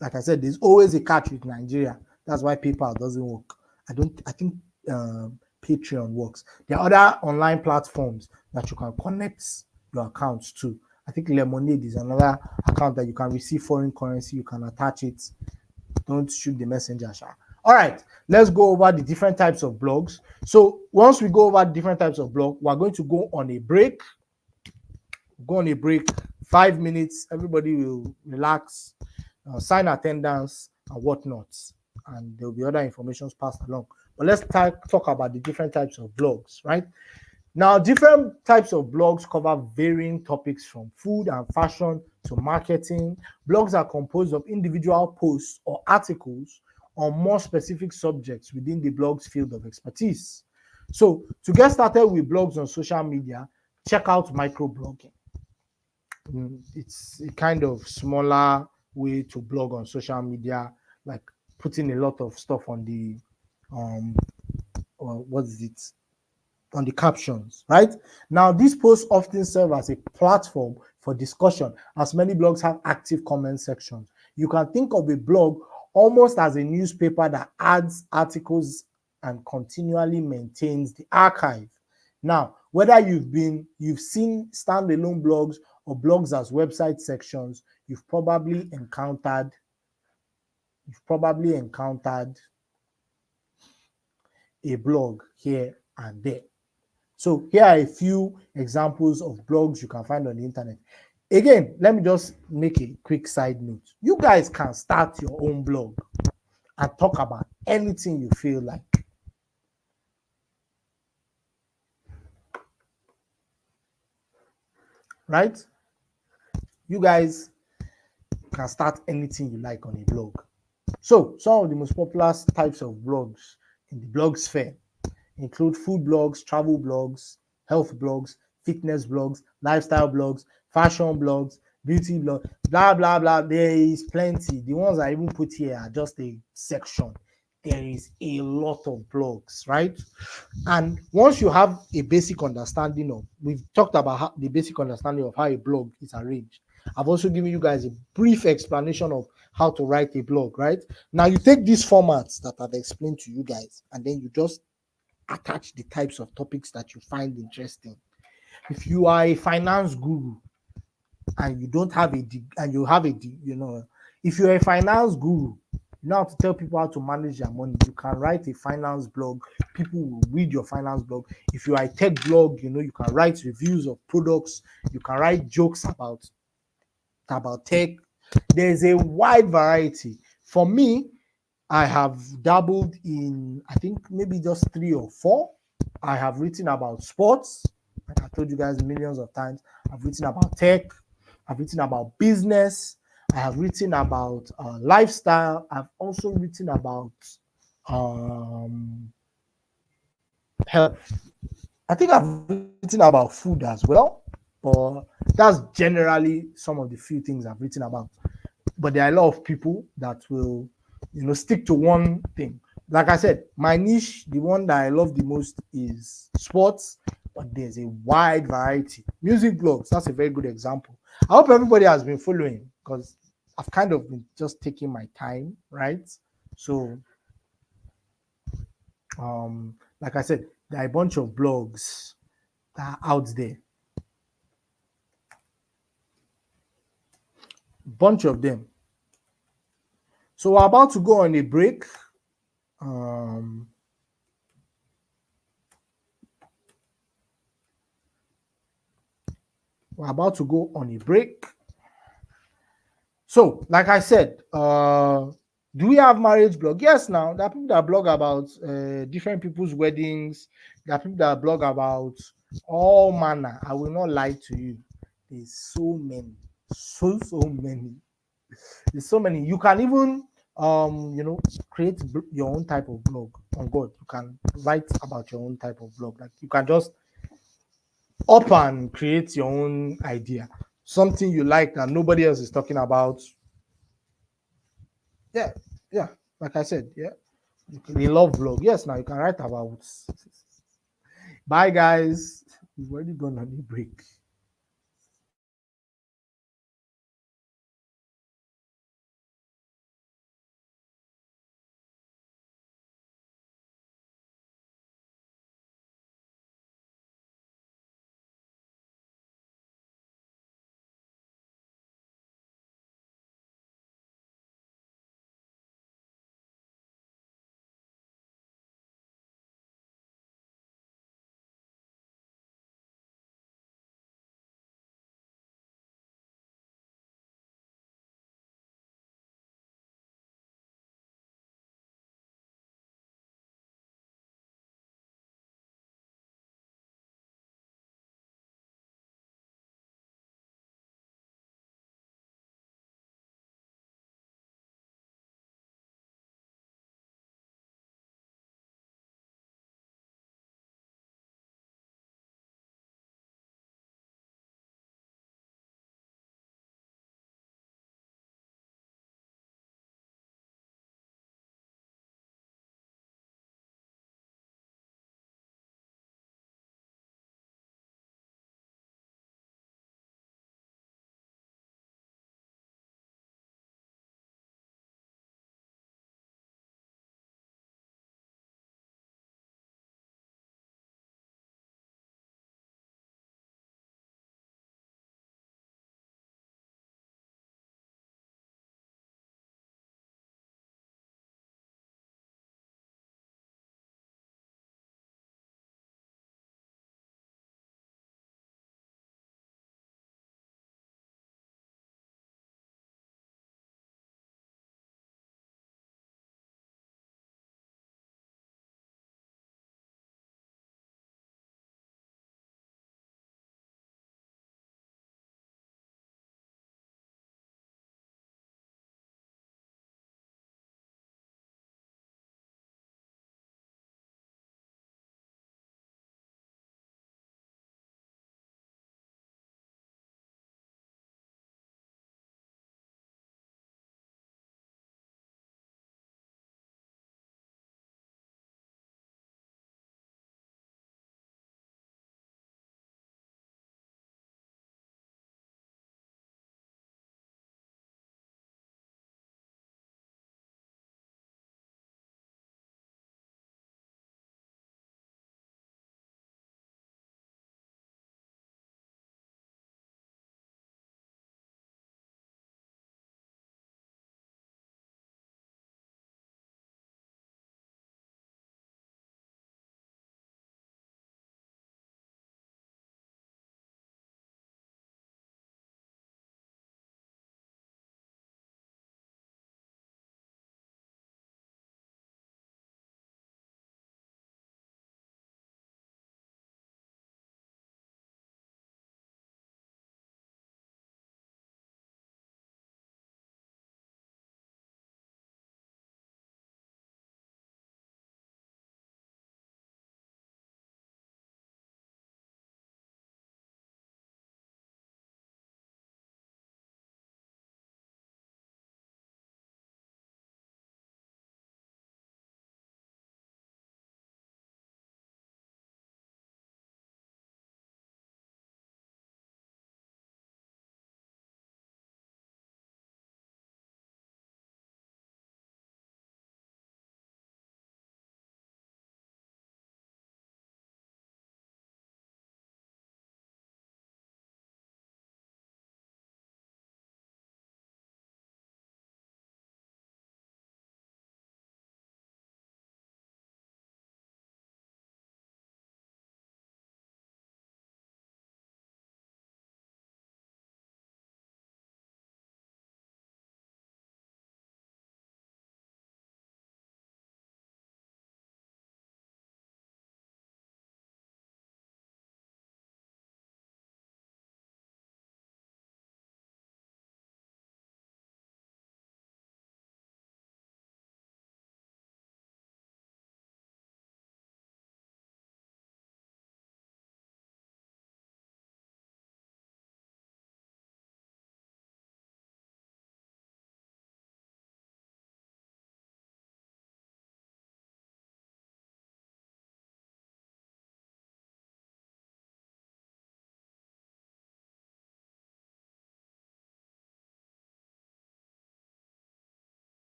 Like I said, there's always a catch with Nigeria. That's why PayPal doesn't work. I think Patreon works. There are other online platforms that you can connect your accounts to. I think Lemonade is another account that you can receive foreign currency. You can attach it. Don't shoot the messenger. All right, let's go over the different types of blogs. So once we go over different types of blog, we're going to go on a break. 5 minutes. Everybody will relax, sign attendance and whatnot, and there will be other information passed along. But let's talk about the different types of blogs, right? Now, different types of blogs cover varying topics from food and fashion to marketing. Blogs are composed of individual posts or articles on more specific subjects within the blog's field of expertise. So, to get started with blogs on social media, check out microblogging. It's a kind of smaller way to blog on social media, like putting a lot of stuff on the on the captions, right? Now, these posts often serve as a platform for discussion, as many blogs have active comment sections. You can think of a blog almost as a newspaper that adds articles and continually maintains the archive. Now, whether you've seen standalone blogs or blogs as website sections, you've probably encountered a blog here and there. So here are a few examples of blogs you can find on the internet. Again, let me just make a quick side note. You guys can start your own blog and talk about anything you feel like. Right? You guys can start anything you like on a blog. So some of the most popular types of blogs in the blog sphere include food blogs, travel blogs, health blogs, fitness blogs, lifestyle blogs, fashion blogs, beauty blogs, blah, blah, blah. There is plenty. The ones I even put here are just a section. There is a lot of blogs, right? And once you have a basic understanding of, we've talked about the basic understanding of how a blog is arranged. I've also given you guys a brief explanation of how to write a blog, right? Now you take these formats that I've explained to you guys, and then you just attach the types of topics that you find interesting. If you are a finance guru and you don't have if you're a finance guru, You know how to tell people how to manage their money. You can write a finance blog. People will read your finance blog. If you are a tech blog, you can write reviews of products. You can write jokes about tech. There's a wide variety. For me, I have dabbled in, I think maybe just 3 or 4. I have written about sports, like I told you guys millions of times. I've written about tech. I've written about business. I have written about lifestyle. I've also written about um, health. I think I've written about food as well, but that's generally some of the few things I've written about. But there are a lot of people that will, stick to one thing. Like I said, my niche, the one that I love the most is sports, but there's a wide variety. Music blogs, that's a very good example. I hope everybody has been following because I've kind of been just taking my time, right? So, like I said, there are a bunch of blogs that are out there, bunch of them. So we're about to go on a break. Um, we're about to go on a break. So, like I said, do we have marriage blog? Yes, now there are people that blog about different people's weddings. There are people that blog about all manner. I will not lie to you. There's so many, so many. There's so many. You can even create your own type of blog on God. You can write about your own type of blog. Like you can just up and create your own idea, something you like that nobody else is talking about. Yeah, yeah. Like I said, yeah. We love blog. Yes, now you can write about. Bye, guys. We've already gone on a break.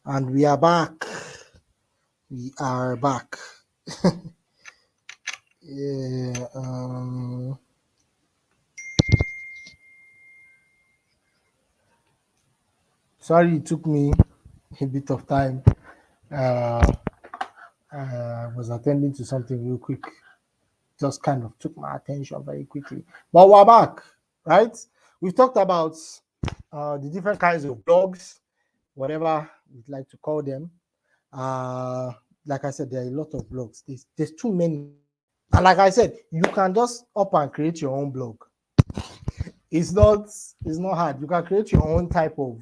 And we are back. We are back. Yeah. Sorry, it took me a bit of time. Uh, I was attending to something real quick. Just kind of took my attention very quickly. But we're back, right? We've talked about the different kinds of blogs, whatever we'd like to call them. Like I said, there are a lot of blogs. There's too many. And like I said, you can just up and create your own blog. It's not hard. You can create your own type of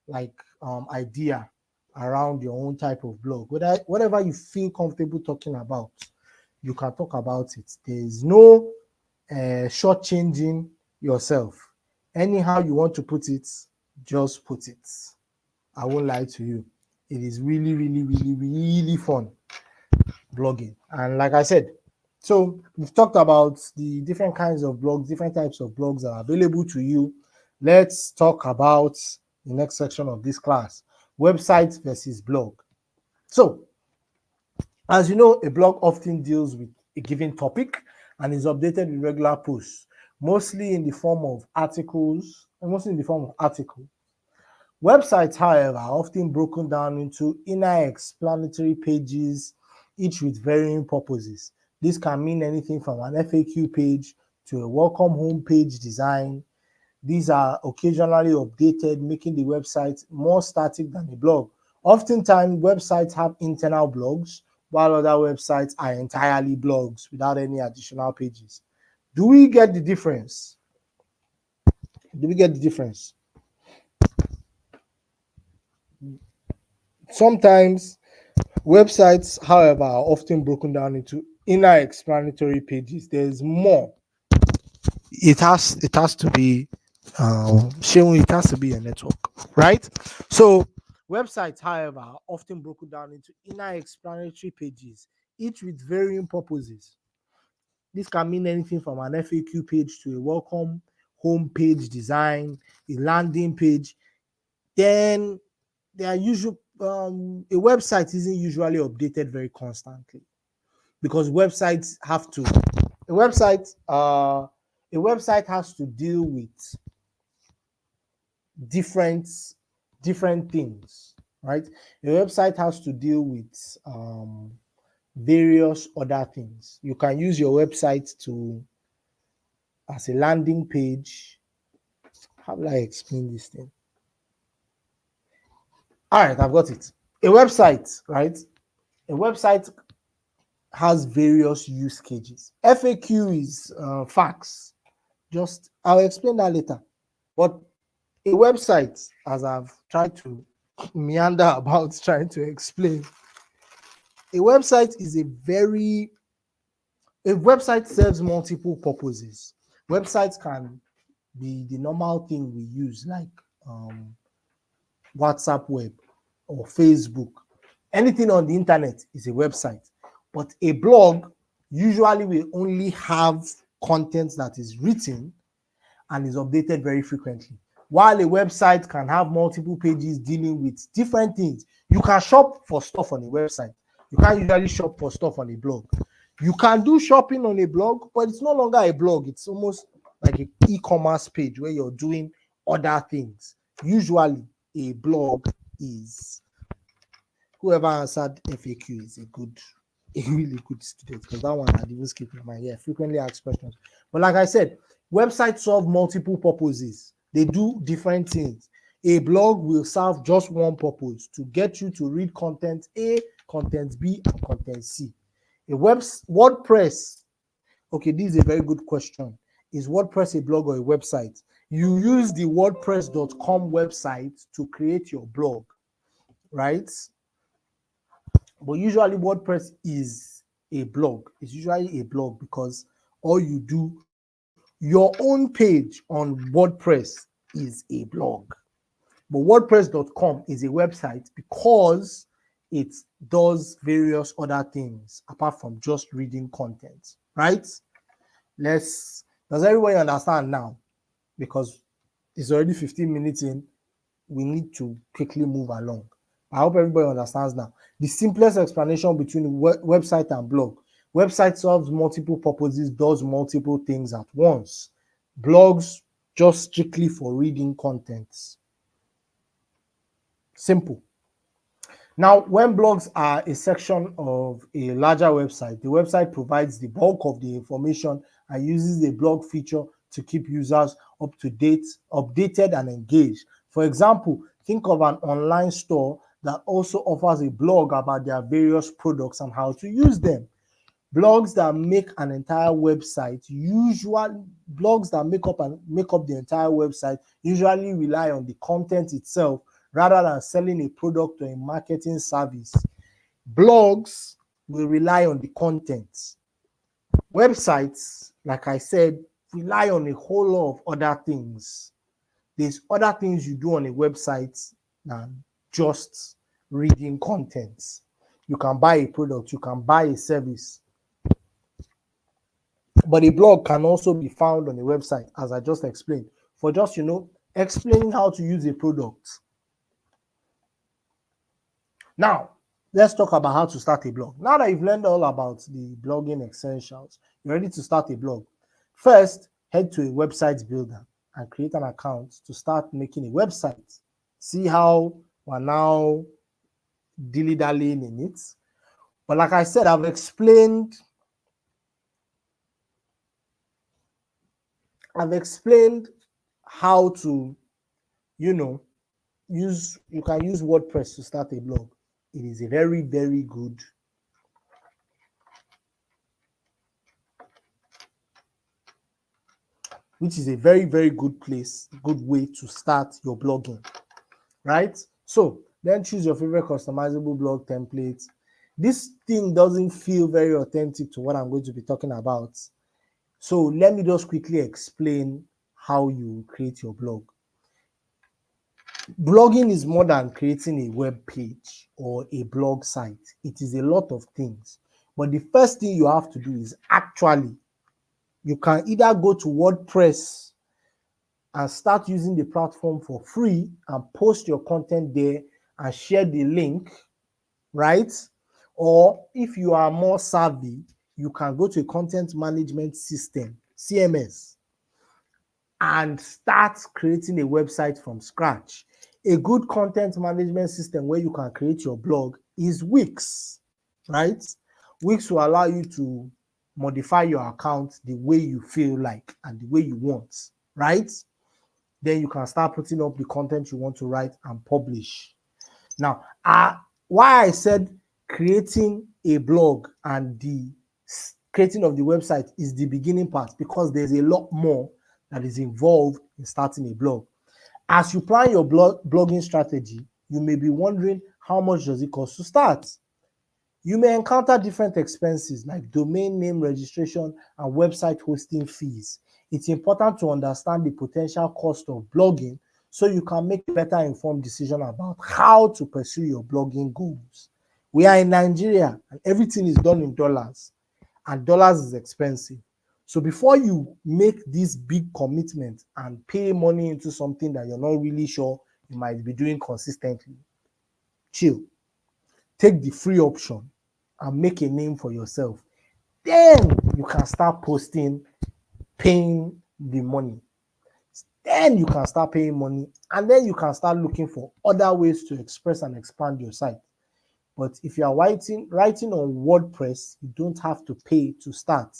like idea around your own type of blog. Whatever you feel comfortable talking about, you can talk about it. There's no shortchanging yourself. Anyhow you want to put it, just put it. I won't lie to you. It is really, really, really, really fun blogging. And like I said, so we've talked about the different kinds of blogs, different types of blogs that are available to you. Let's talk about the next section of this class, website versus blog. So, as you know, a blog often deals with a given topic and is updated with regular posts, mostly in the form of articles. Websites, however, are often broken down into inner explanatory pages, each with varying purposes. This can mean anything from an FAQ page to a welcome home page design. These are occasionally updated, making the website more static than a blog. Oftentimes, websites have internal blogs, while other websites are entirely blogs without any additional pages. Do we get the difference? Sometimes websites, however, are often broken down into inner explanatory pages. There's more. It has to be showing. It has to be a network, right? So websites, however, are often broken down into inner explanatory pages, each with varying purposes. This can mean anything from an FAQ page to a welcome home page design, a landing page. Then there are usual a website isn't usually updated very constantly because websites have to a website has to deal with different things, right? A website has to deal with various other things. You can use your website to as a landing page. How will I explain this thing? All right, I've got it. A website, right? A website has various use cases. FAQ is facts. Just I'll explain that later. But a website, as I've tried to meander about trying to explain, a website serves multiple purposes. Websites can be the normal thing we use, like WhatsApp web or Facebook. Anything on the internet is a website. But a blog usually will only have content that is written and is updated very frequently. While a website can have multiple pages dealing with different things. You can shop for stuff on a website. You can't usually shop for stuff on a blog. You can do shopping on a blog, but it's no longer a blog. It's almost like an e-commerce page where you're doing other things. Usually, a blog is, whoever answered FAQ is a really good student, because that one had even skipped my mind. Yeah, frequently asked questions. But like I said, websites solve multiple purposes. They do different things. A blog will serve just one purpose: to get you to read content A, content B, and content C. WordPress. Okay, this is a very good question. Is WordPress a blog or a website? You use the WordPress.com website to create your blog, right? But usually WordPress is a blog. It's usually a blog because all you do, your own page on WordPress is a blog. But WordPress.com is a website because it does various other things apart from just reading content, right? Does everybody understand now? Because it's already 15 minutes in, we need to quickly move along. I hope everybody understands now. The simplest explanation between website and blog. Website serves multiple purposes, does multiple things at once. Blogs just strictly for reading contents. Simple. Now, when blogs are a section of a larger website, the website provides the bulk of the information and uses the blog feature to keep users up to date, updated, and engaged. For example, think of an online store that also offers a blog about their various products and how to use them. Blogs that make an entire website blogs that make up the entire website usually rely on the content itself rather than selling a product or a marketing service. Blogs will rely on the content. Websites, like I said, rely on a whole lot of other things. There's other things you do on a website than just reading content. You can buy a product, you can buy a service. But a blog can also be found on a website, as I just explained, for just, explaining how to use a product. Now, let's talk about how to start a blog. Now that you've learned all about the blogging essentials, you're ready to start a blog. First, head to a website builder and create an account to start making a website. See how we're now dilly-dallying in it. But like I said, I've explained how to, you can use WordPress to start a blog. It is a very, very good very, very good way to start your blogging, right? So then choose your favorite customizable blog template. This thing doesn't feel very authentic to what I'm going to be talking about. So let me just quickly explain how you create your blog. Blogging is more than creating a web page or a blog site. It is a lot of things. But the first thing you have to do is you can either go to WordPress and start using the platform for free and post your content there and share the link, right? Or if you are more savvy, you can go to a content management system, CMS, and start creating a website from scratch. A good content management system where you can create your blog is Wix, right? Wix will allow you to modify your account the way you feel like and the way you want, right? Then you can start putting up the content you want to write and publish. Now, why I said creating a blog and the creating of the website is the beginning part, because there's a lot more that is involved in starting a blog. As you plan your blogging strategy, you may be wondering, how much does it cost to start? You may encounter different expenses like domain name registration and website hosting fees. It's important to understand the potential cost of blogging so you can make a better informed decision about how to pursue your blogging goals. We are in Nigeria and everything is done in dollars, and dollars is expensive. So before you make this big commitment and pay money into something that you're not really sure you might be doing consistently, chill. Take the free option and make a name for yourself. Then you can start paying the money. Then you can start paying money, and then you can start looking for other ways to express and expand your site. But if you are writing on WordPress, you don't have to pay to start.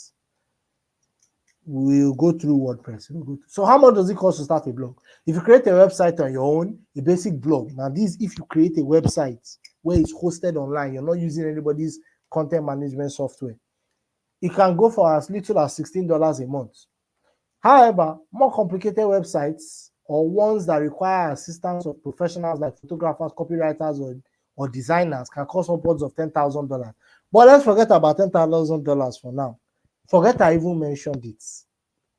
We'll go through WordPress. So how much does it cost to start a blog? If you create a website on your own, a basic blog. Now this, if you create a website where it's hosted online, you're not using anybody's content management software, it can go for as little as $16 a month. However, more complicated websites or ones that require assistance of professionals like photographers, copywriters, or designers can cost upwards of $10,000. But let's forget about $10,000 for now. Forget I even mentioned it.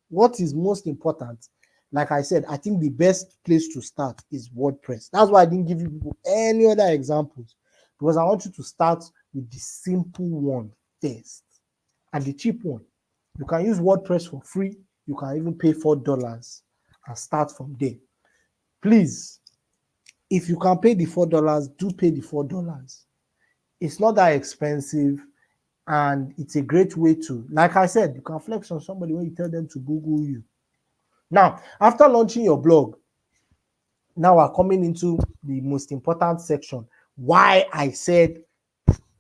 What is most important, like I said, I think the best place to start is WordPress. That's why I didn't give you people any other examples, because I want you to start with the simple one first and the cheap one. You can use WordPress for free. You can even pay $4 and start from there. Please, if you can pay the $4, do pay the $4. It's not that expensive, and it's a great way to, like I said, you can flex on somebody when you tell them to Google you. Now, after launching your blog, now we're coming into the most important section. Why I said,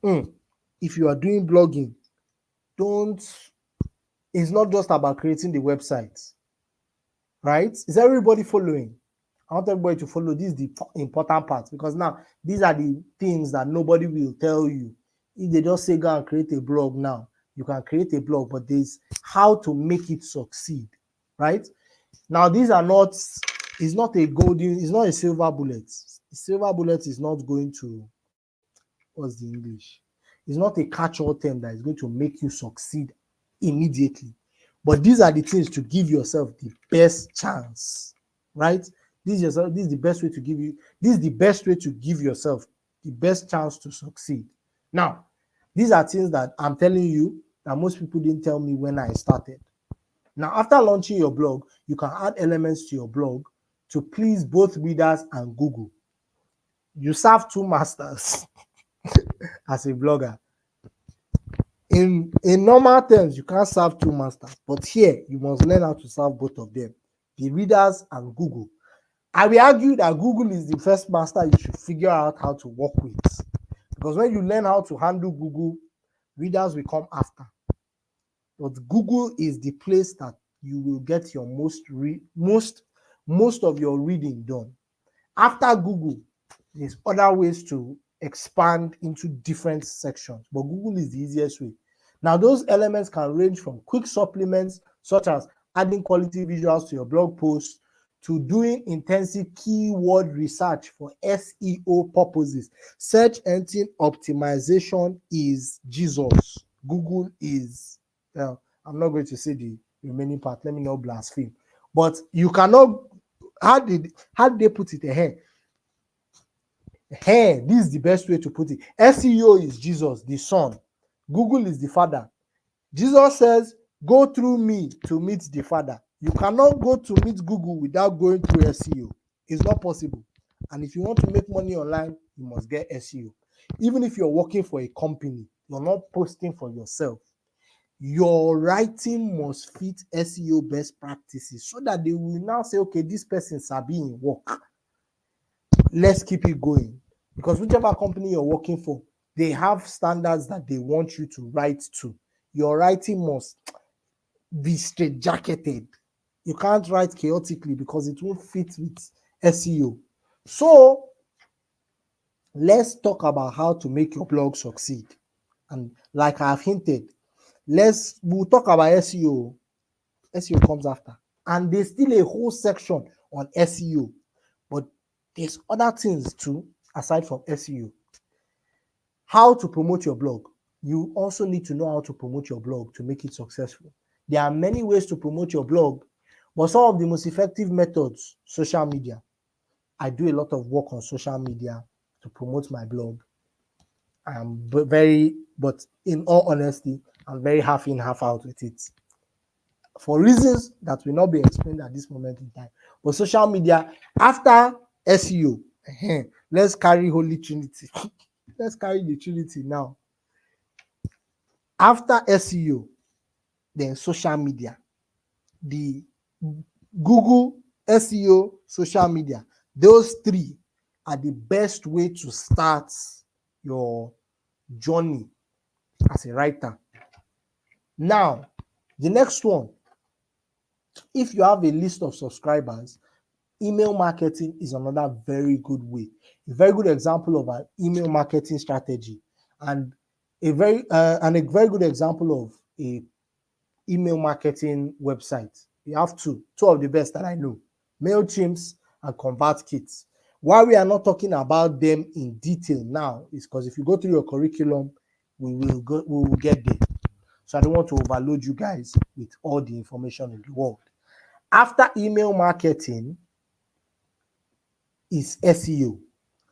if you are doing blogging, it's not just about creating the website, right? Is everybody following? I want everybody to follow. This is the important part, because now these are the things that nobody will tell you. If they just say go and create a blog now, you can create a blog, but there's how to make it succeed, right? Now, these are not, it's not a golden, it's not a silver bullet. A silver bullet is not going to, what's the English? It's not a catch-all term that is going to make you succeed immediately. But these are the things to give yourself the best chance, right? This is the best way to give you, this is the best way to give yourself the best chance to succeed. Now, these are things that I'm telling you that most people didn't tell me when I started. Now, after launching your blog, you can add elements to your blog to please both readers and Google. You serve two masters as a blogger. In normal terms, you can't serve two masters, but here you must learn how to serve both of them, the readers and Google. I will argue that Google is the first master you should figure out how to work with, because when you learn how to handle Google, readers will come after. But Google is the place that you will get your most of your reading done. After Google, there's other ways to expand into different sections, but Google is the easiest way. Now, those elements can range from quick supplements, such as adding quality visuals to your blog posts, to doing intensive keyword research for SEO purposes. Search engine optimization is Jesus. Google is, I'm not going to say the remaining part, let me not blaspheme. But you cannot, how did they put it ahead? Hey, this is the best way to put it. SEO is Jesus, the Son. Google is the Father. Jesus says, go through me to meet the Father. You cannot go to meet Google without going through SEO. It's not possible. And if you want to make money online, you must get SEO. Even if you're working for a company, you're not posting for yourself. Your writing must fit SEO best practices, so that they will now say, okay, this person's sabi in work. Let's keep it going. Because whichever company you're working for, they have standards that they want you to write to. Your writing must be straightjacketed. You can't write chaotically, because it won't fit with SEO. So let's talk about how to make your blog succeed. And like I've hinted, we'll talk about SEO. SEO comes after. And there's still a whole section on SEO. But there's other things too, aside from SEO. How to promote your blog. You also need to know how to promote your blog to make it successful. There are many ways to promote your blog, but some of the most effective methods, social media. I do a lot of work on social media to promote my blog. But in all honesty, I'm very half in, half out with it, for reasons that will not be explained at this moment in time. But social media, after SEO, let's carry Holy Trinity. Let's carry the Trinity now. After SEO, then social media. The Google, SEO, social media. Those three are the best way to start your journey as a writer. Now, the next one, if you have a list of subscribers, email marketing is another very good way. A very good example of an email marketing strategy, and a very good example of a email marketing website. You have two of the best that I know: MailChimp and ConvertKit. Why we are not talking about them in detail now is because if you go through your curriculum, we will get there. So I don't want to overload you guys with all the information in the world. After email marketing is SEO.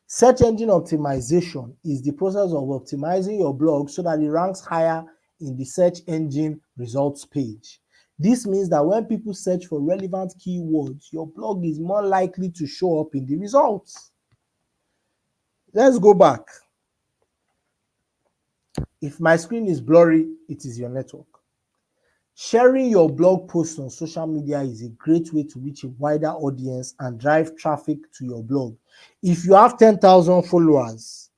Search engine optimization is the process of optimizing your blog so that it ranks higher in the search engine results page. This means that when people search for relevant keywords, your blog is more likely to show up in the results. Let's go back. If my screen is blurry, it is your network. Sharing your blog posts on social media is a great way to reach a wider audience and drive traffic to your blog. If you have 10,000 followers,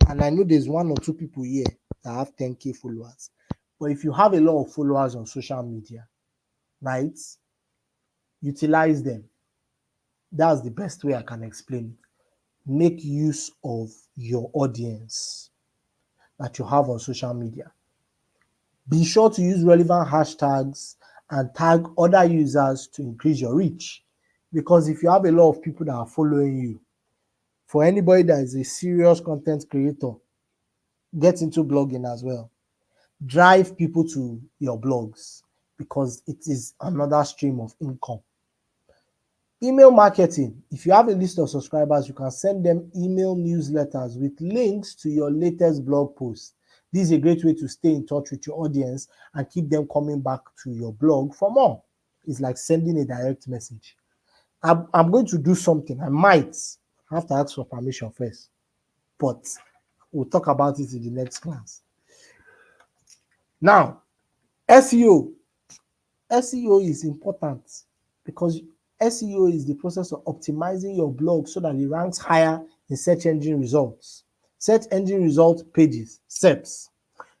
and I know there's 1 or 2 people here that have 10K followers, but if you have a lot of followers on social media, right, utilize them. That's the best way I can explain it. Make use of your audience that you have on social media. Be sure to use relevant hashtags and tag other users to increase your reach. Because if you have a lot of people that are following you, for anybody that is a serious content creator, get into blogging as well. Drive people to your blogs because it is another stream of income. Email marketing. If you have a list of subscribers, you can send them email newsletters with links to your latest blog posts. This is a great way to stay in touch with your audience and keep them coming back to your blog for more. It's like sending a direct message. I'm going to do something. I might have to ask for permission first, but we'll talk about it in the next class. Now, SEO. SEO is important because SEO is the process of optimizing your blog so that it ranks higher in search engine results. Search engine result pages, SERPs.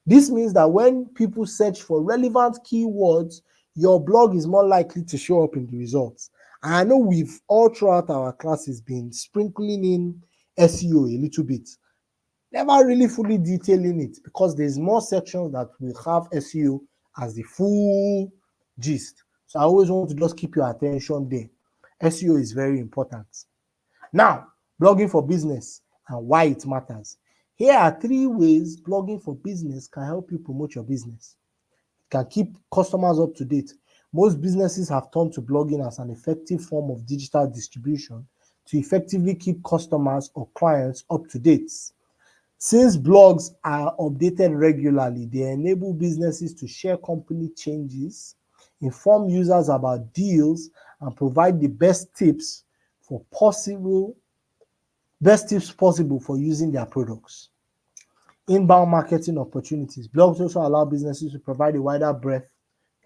This means that when people search for relevant keywords, your blog is more likely to show up in the results. And I know we've all throughout our classes been sprinkling in SEO a little bit, never really fully detailing it because there's more sections that will have SEO as the full gist. So I always want to just keep your attention there. SEO is very important. Now, blogging for business and why it matters. Here are 3 ways blogging for business can help you promote your business. It can keep customers up to date. Most businesses have turned to blogging as an effective form of digital distribution to effectively keep customers or clients up to date. Since blogs are updated regularly, they enable businesses to share company changes, inform users about deals, and provide the best tips possible for using their products. Inbound marketing opportunities. Blogs also allow businesses to provide a wider breadth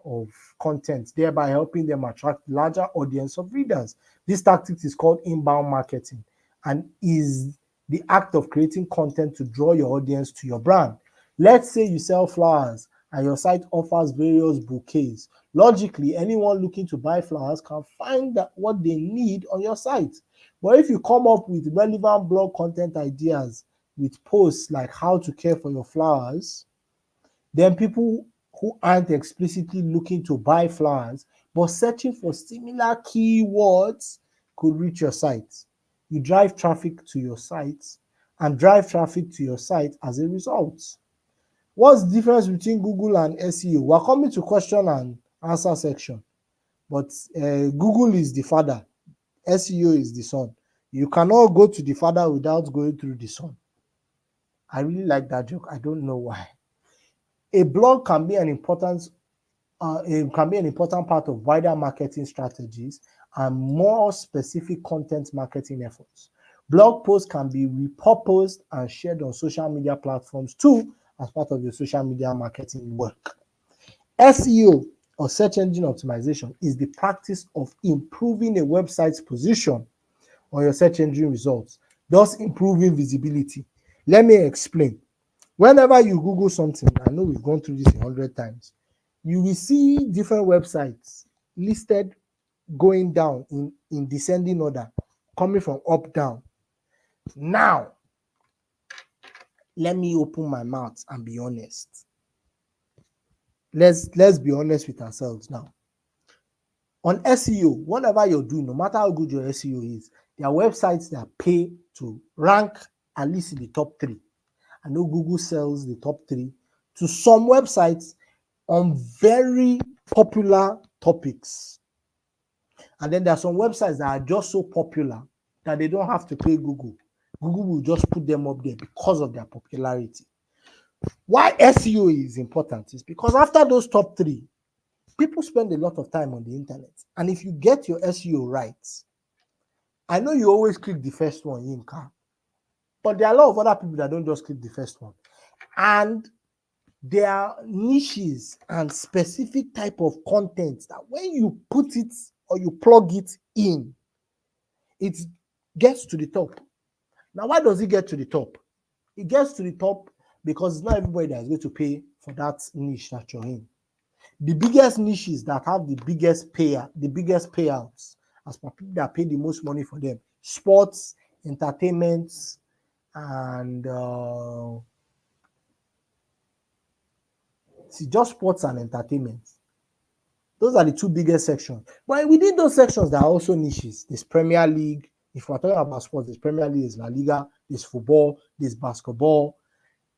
of content, thereby helping them attract larger audience of readers. This tactic is called inbound marketing and is the act of creating content to draw your audience to your brand. Let's say you sell flowers and your site offers various bouquets. Logically, anyone looking to buy flowers can find what they need on your site. But if you come up with relevant blog content ideas with posts like how to care for your flowers, then people who aren't explicitly looking to buy flowers but searching for similar keywords could reach your site. You drive traffic to your site and drive traffic to your site as a result. What's the difference between Google and SEO? We're coming to question and answer section, but Google is the father, SEO is the son. You cannot go to the father without going through the son. I really like that joke. I don't know why. A blog can be an important part of wider marketing strategies and more specific content marketing efforts. Blog posts can be repurposed and shared on social media platforms too as part of your social media marketing work. SEO or search engine optimization is the practice of improving a website's position on your search engine results, thus improving visibility. Let me explain. Whenever you Google something, I know we've gone through this 100 times, you will see different websites listed going down in descending order, coming from up down. Now, let me open my mouth and be honest. Let's be honest with ourselves now. On SEO, whatever you're doing, no matter how good your SEO is, there are websites that pay to rank at least in the top 3. I know Google sells the top 3 to some websites on very popular topics. And then there are some websites that are just so popular that they don't have to pay Google. Google will just put them up there because of their popularity. Why SEO is important is because after those top 3, people spend a lot of time on the internet. And if you get your SEO right, I know you always click the first one, Yinka. But there are a lot of other people that don't just click the first one. And there are niches and specific type of content that when you put it or you plug it in, it gets to the top. Now, why does it get to the top? It gets to the top because it's not everybody that is going to pay for that niche that you're in. The biggest niches that have the biggest payouts, as per people that pay the most money for them, sports, entertainment, and just sports and entertainment. Those are the two biggest sections. But within those sections, there are also niches. There's Premier League. If we're talking about sports, there's Premier League, there's La Liga, there's football, there's basketball.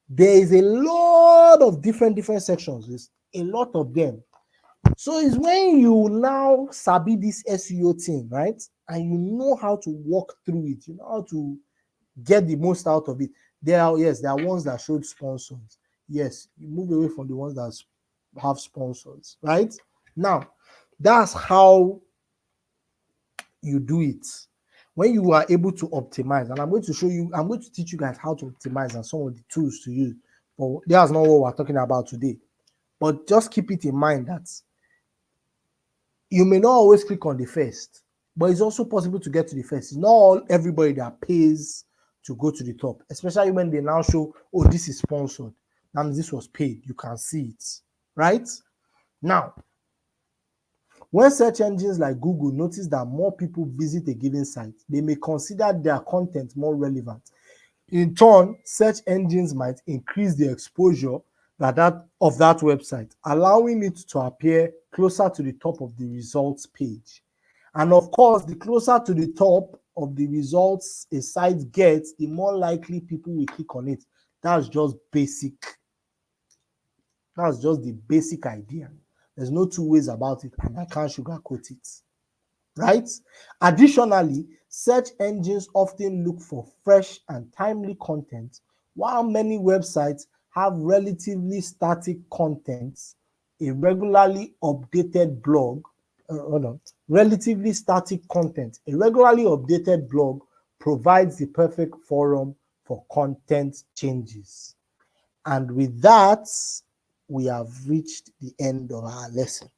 There is a lot of different sections. There's a lot of them. So it's when you now sabi this SEO thing, right? And you know how to walk through it. You know how to get the most out of it. There are ones that showed sponsors. Yes, you move away from the ones that have sponsors, right? Now, that's how you do it. When you are able to optimize, and I'm going to teach you guys how to optimize and some of the tools to use. But that's not what we're talking about today. But just keep it in mind that you may not always click on the first, but it's also possible to get to the first. It's not everybody that pays to go to the top, especially when they now show, oh, this is sponsored. That means this was paid. You can see it, right? Now, when search engines like Google notice that more people visit a given site, they may consider their content more relevant. In turn, search engines might increase the exposure of that website, allowing it to appear closer to the top of the results page. And of course, the closer to the top of the results a site gets, the more likely people will click on it. That's just basic. That's just the basic idea. There's no two ways about it, and I can't sugarcoat it, right? Additionally, search engines often look for fresh and timely content, while many websites have relatively static content. A regularly updated blog provides the perfect forum for content changes. And with that, we have reached the end of our lesson.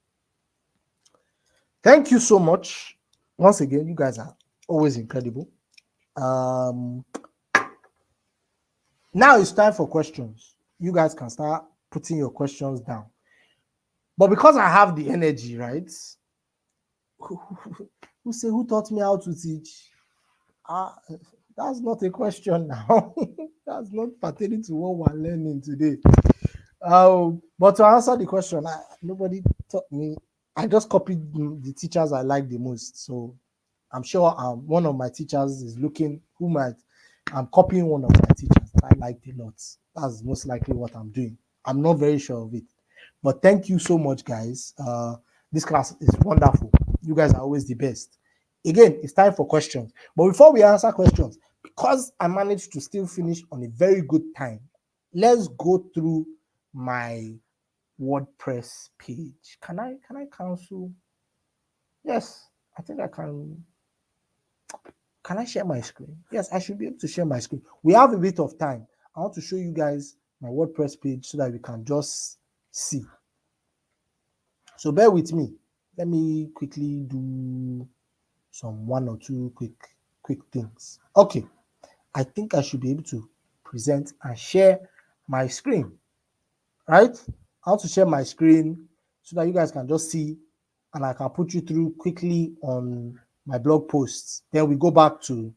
Thank you so much. Once again, you guys are always incredible. Now it's time for questions. You guys can start putting your questions down. But because I have the energy, right? Who taught me how to teach? That's not a question now. That's not pertaining to what we're learning today. But to answer the question, nobody taught me. I just copied the teachers I like the most. So I'm sure one of my teachers is looking I'm copying one of my teachers that I liked a lot. That's most likely what I'm doing. I'm not very sure of it. But thank you so much, guys. This class is wonderful. You guys are always the best. Again, it's time for questions. But before we answer questions, because I managed to still finish on a very good time, let's go through my WordPress page. Can I cancel? Yes, I think I can. Can I share my screen? Yes, I should be able to share my screen. We have a bit of time. I want to show you guys my WordPress page so that we can just see. So bear with me. Let me quickly do some one or two quick things. Okay, I think I should be able to present and share my screen, right? I want to share my screen so that you guys can just see and I can put you through quickly on my blog posts. Then we go back to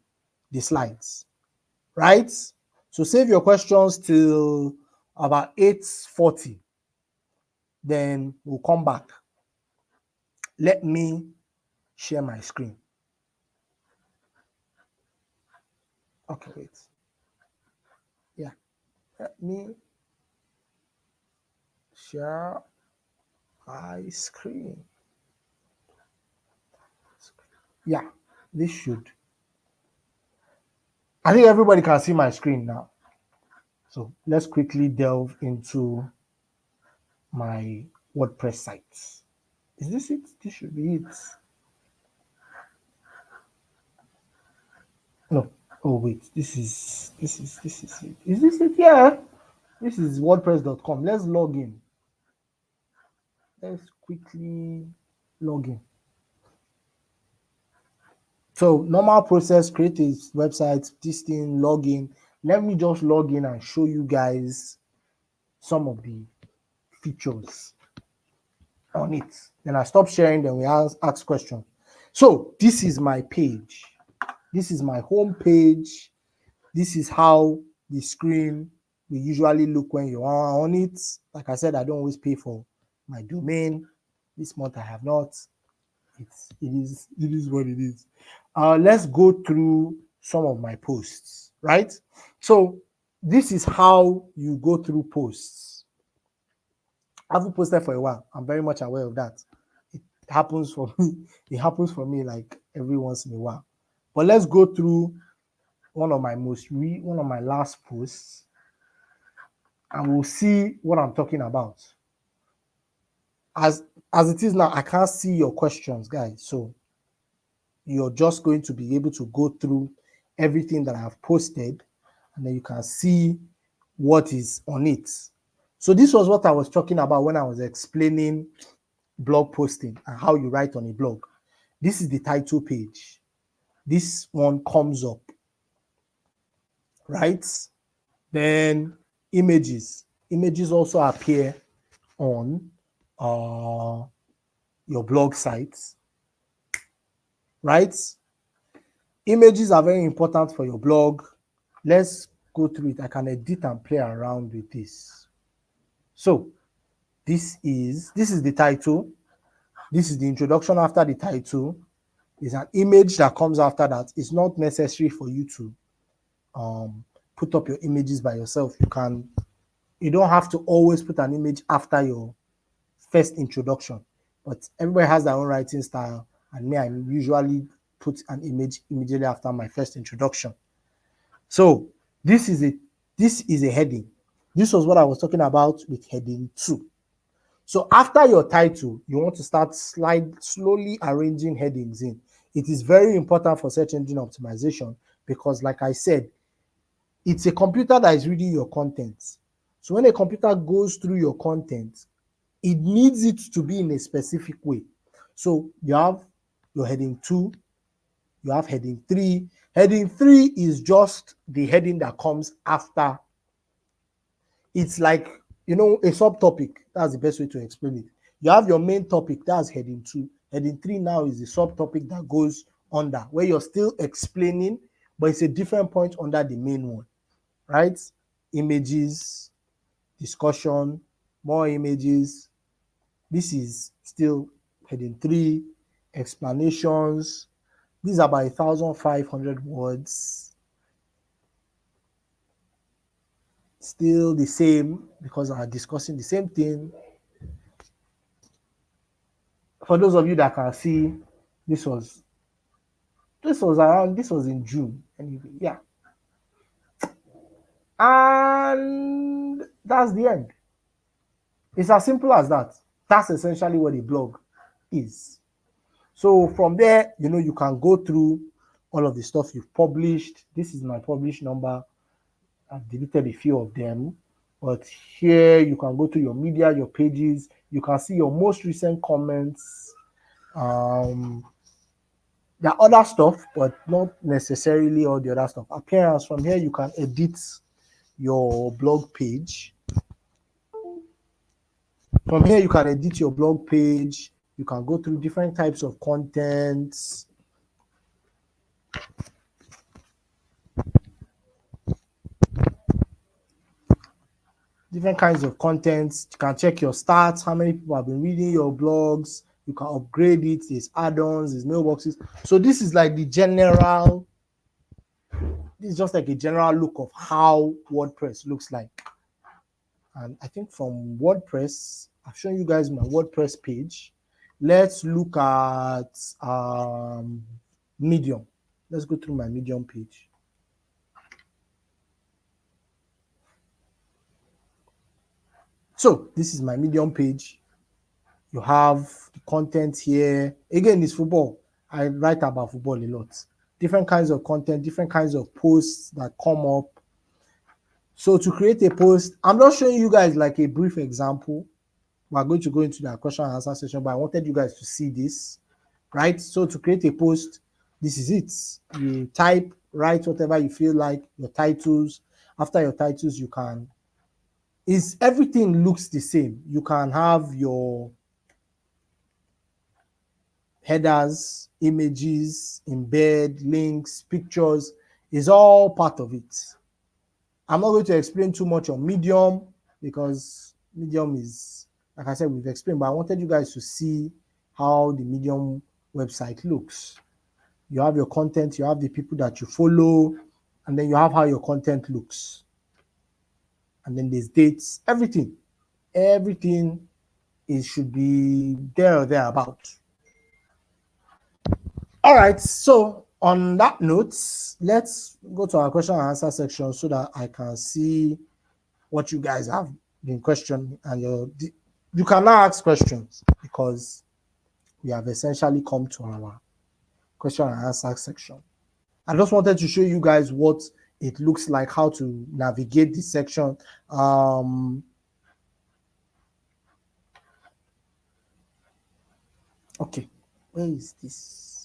the slides, right? So save your questions till about 8:40. Then we'll come back. Let me share my screen. Okay, wait. Yeah, let me share my screen. Yeah, this should. I think everybody can see my screen now. So let's quickly delve into my WordPress site. Is this it? This should be it. No, Oh wait, this is it. Is this it? Yeah. This is WordPress.com. Let's log in. Let's quickly log in. So normal process, create a website, this thing, log in. Let me just log in and show you guys some of the features on it. Then I stop sharing, then we ask questions. So this is my page. This is my home page. This is how the screen will usually look when you are on it. Like I said, I don't always pay for my domain. This month I have not. It is what it is. Let's go through some of my posts, right? So this is how you go through posts. I haven't posted for a while. I'm very much aware of that. It happens for me. It happens for me like every once in a while. But let's go through one of my last posts, and we'll see what I'm talking about. As it is now, I can't see your questions, guys. So you're just going to be able to go through everything that I have posted, and then you can see what is on it. So this was what I was talking about when I was explaining blog posting and how you write on a blog. This is the title page. This one comes up, right? Then images. Images also appear on your blog sites, right? Images are very important for your blog. Let's go through it. I can edit and play around with this. So this is the title. This is the introduction after the title. There's an image that comes after that. It's not necessary for you to put up your images by yourself. You don't have to always put an image after your first introduction, but everybody has their own writing style, and me, I usually put an image immediately after my first introduction. So this is a heading. This was what I was talking about with heading 2. So after your title, you want to start slowly arranging headings in. It is very important for search engine optimization because, like I said, it's a computer that is reading your content. So when a computer goes through your content, it needs it to be in a specific way. So you have your heading 2, you have heading 3. Heading 3 is just the heading that comes after. It's like, a subtopic. That's the best way to explain it. You have your main topic, that's heading 2. Heading 3 now is the subtopic that goes under, where you're still explaining, but it's a different point under the main one, right? Images, discussion, more images. This is still heading 3, explanations. These are about 1,500 words. Still the same because I'm discussing the same thing. For those of you that can see, this was in June. Anyway, yeah. And that's the end. It's as simple as that. That's essentially what a blog is. So from there, you can go through all of the stuff you've published. This is my published number. I've deleted a few of them, but here you can go to your media, your pages. You can see your most recent comments. There are other stuff, but not necessarily all the other stuff. Appearance, from here you can edit your blog page. From here you can edit your blog page. You can go through different types of contents. Different kinds of contents. You can check your stats, how many people have been reading your blogs. You can upgrade it. There's add-ons, there's mailboxes. So this is like this is just like a general look of how WordPress looks like. And I think from WordPress, I've shown you guys my WordPress page. Let's look at Medium. Let's go through my Medium page. So this is my Medium page. You have the content here. Again, it's football. I write about football a lot. different kinds of content, different kinds of posts that come up. So to create a post, I'm just showing you guys like a brief example. We're going to go into the question and answer session, but I wanted you guys to see this, right? So to create a post, this is it. You type, write whatever you feel like, your titles. After your titles, you can, everything looks the same. You can have your headers, images, embed, links, pictures, is all part of it. I'm not going to explain too much on Medium because Medium is, like I said, we've explained, but I wanted you guys to see how the Medium website looks. You have your content, you have the people that you follow, and then you have how your content looks. And then there's dates, everything. Everything should be there or thereabout. All right, so on that note, let's go to our question and answer section so that I can see what you guys have been questioning, and you can now ask questions because we have essentially come to our question and answer section. I just wanted to show you guys what it looks like, how to navigate this section. Okay, where is this?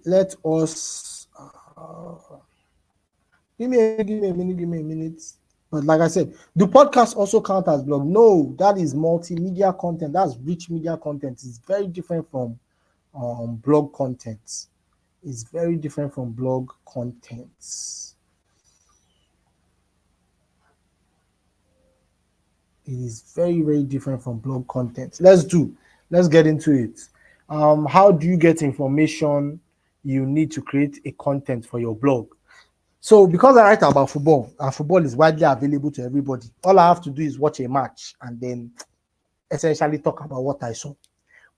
Let us give me a minute. But like I said, do podcasts also count as blog? No, that is multimedia content. That's rich media content. It's very different from blog content. It's very different from blog content. It is very, very different from blog content. Let's get into it. How do you get information you need to create a content for your blog? So because I write about football, and football is widely available to everybody, all I have to do is watch a match and then essentially talk about what I saw.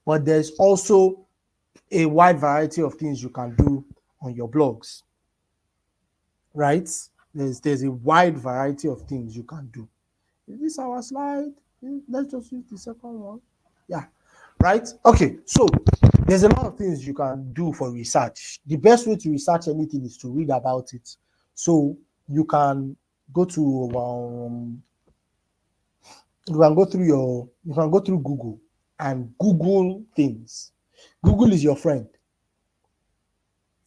But there's also a wide variety of things you can do on your blogs, right? There's a wide variety of things you can do. Is this our slide? Let's just use the second one. Yeah, right? Okay, so there's a lot of things you can do for research. The best way to research anything is to read about it. So you can go to you can go through Google and Google things. Google is your friend.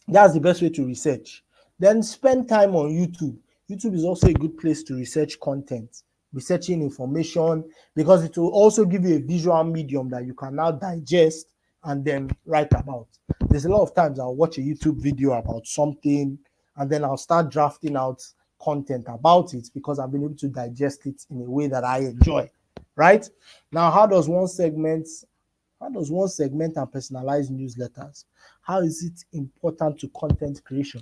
That's the best way to research. Then spend time on YouTube. YouTube is also a good place to research content, researching information, because it will also give you a visual medium that you can now digest and then write about. There's a lot of times I'll watch a YouTube video about something and then I'll start drafting out content about it because I've been able to digest it in a way that I enjoy, right? Now, how does one segment and personalize newsletters? How is it important to content creation?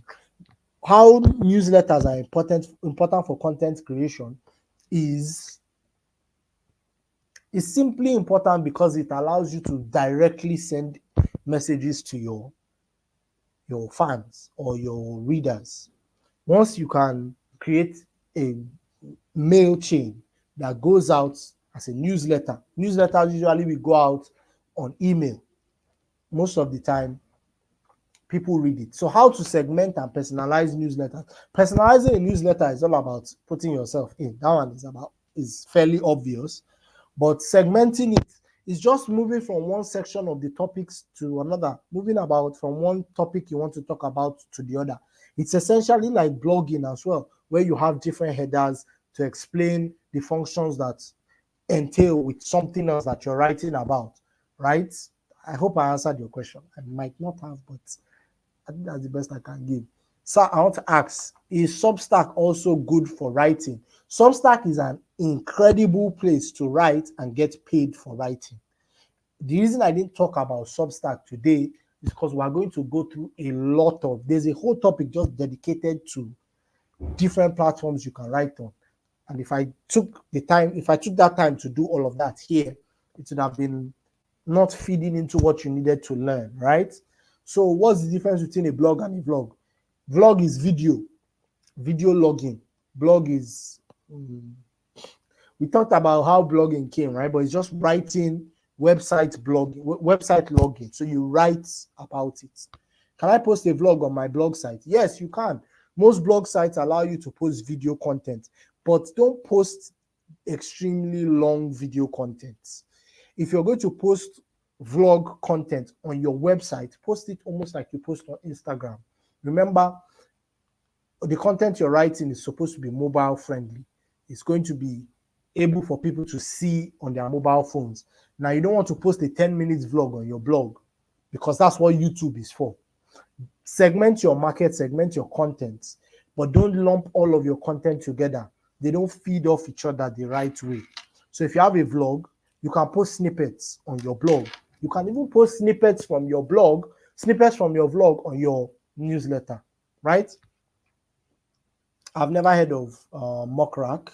How newsletters are important for content creation is simply important because it allows you to directly send messages to your fans or your readers. Once you can create a mail chain that goes out as a newsletter, newsletters usually will go out on email. Most of the time, people read it. So how to segment and personalize newsletters? Personalizing a newsletter is all about putting yourself in. That one is fairly obvious, but segmenting it is just moving from one section of the topics to another, moving about from one topic you want to talk about to the other. It's essentially like blogging as well, where you have different headers to explain the functions that entail with something else that you're writing about, right? I hope I answered your question. I might not have, but I think that's the best I can give. So I want to ask, is Substack also good for writing? Substack is an incredible place to write and get paid for writing. The reason I didn't talk about Substack today is because we're going to go through there's a whole topic just dedicated to different platforms you can write on. And if I took that time to do all of that here, it would have been not feeding into what you needed to learn, right? So what's the difference between a blog and a vlog? Vlog is video logging. Blog is We talked about how blogging came, right? But it's just writing website blogging, website logging. So you write about it. Can I post a vlog on my blog site? Yes, you can. Most blog sites allow you to post video content, but don't post extremely long video content. If you're going to post vlog content on your website, post it almost like you post on Instagram. Remember, the content you're writing is supposed to be mobile friendly. It's going to be able for people to see on their mobile phones. Now, you don't want to post a 10-minute vlog on your blog because that's what YouTube is for. Segment your market, segment your content, but don't lump all of your content together. They don't feed off each other the right way. So if you have a vlog, you can post snippets on your blog. You can even post snippets from your blog, snippets from your vlog on your newsletter, right? I've never heard of Mockrack.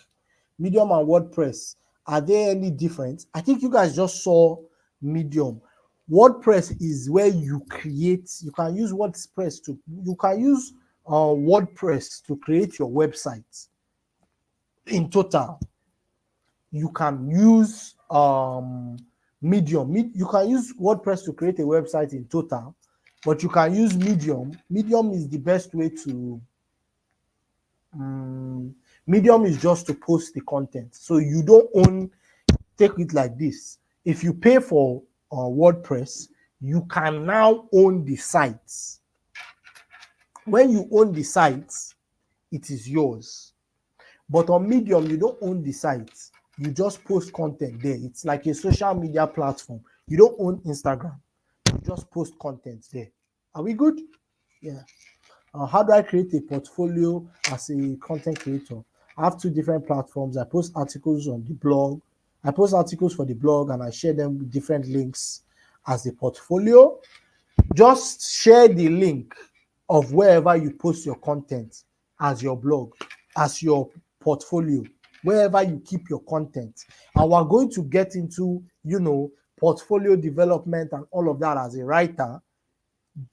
Medium and WordPress, are they any different? I think you guys just saw Medium. WordPress is where you create, you can use WordPress to create your website. In total, you can use Medium. You can use WordPress to create a website in total, but you can use Medium. Medium is the best way to Medium is just to post the content. So you don't own, take it like this. If you pay for WordPress, you can now own the sites. When you own the sites, it is yours. But on Medium, you don't own the sites. You just post content there. It's like a social media platform. You don't own Instagram. You just post content there. Are we good? Yeah. How do I create a portfolio as a content creator? I have 2 different platforms. I post articles on the blog. I post articles for the blog and I share them with different links as a portfolio. Just share the link of wherever you post your content as your blog, as your portfolio, wherever you keep your content. And we're going to get into, portfolio development and all of that as a writer.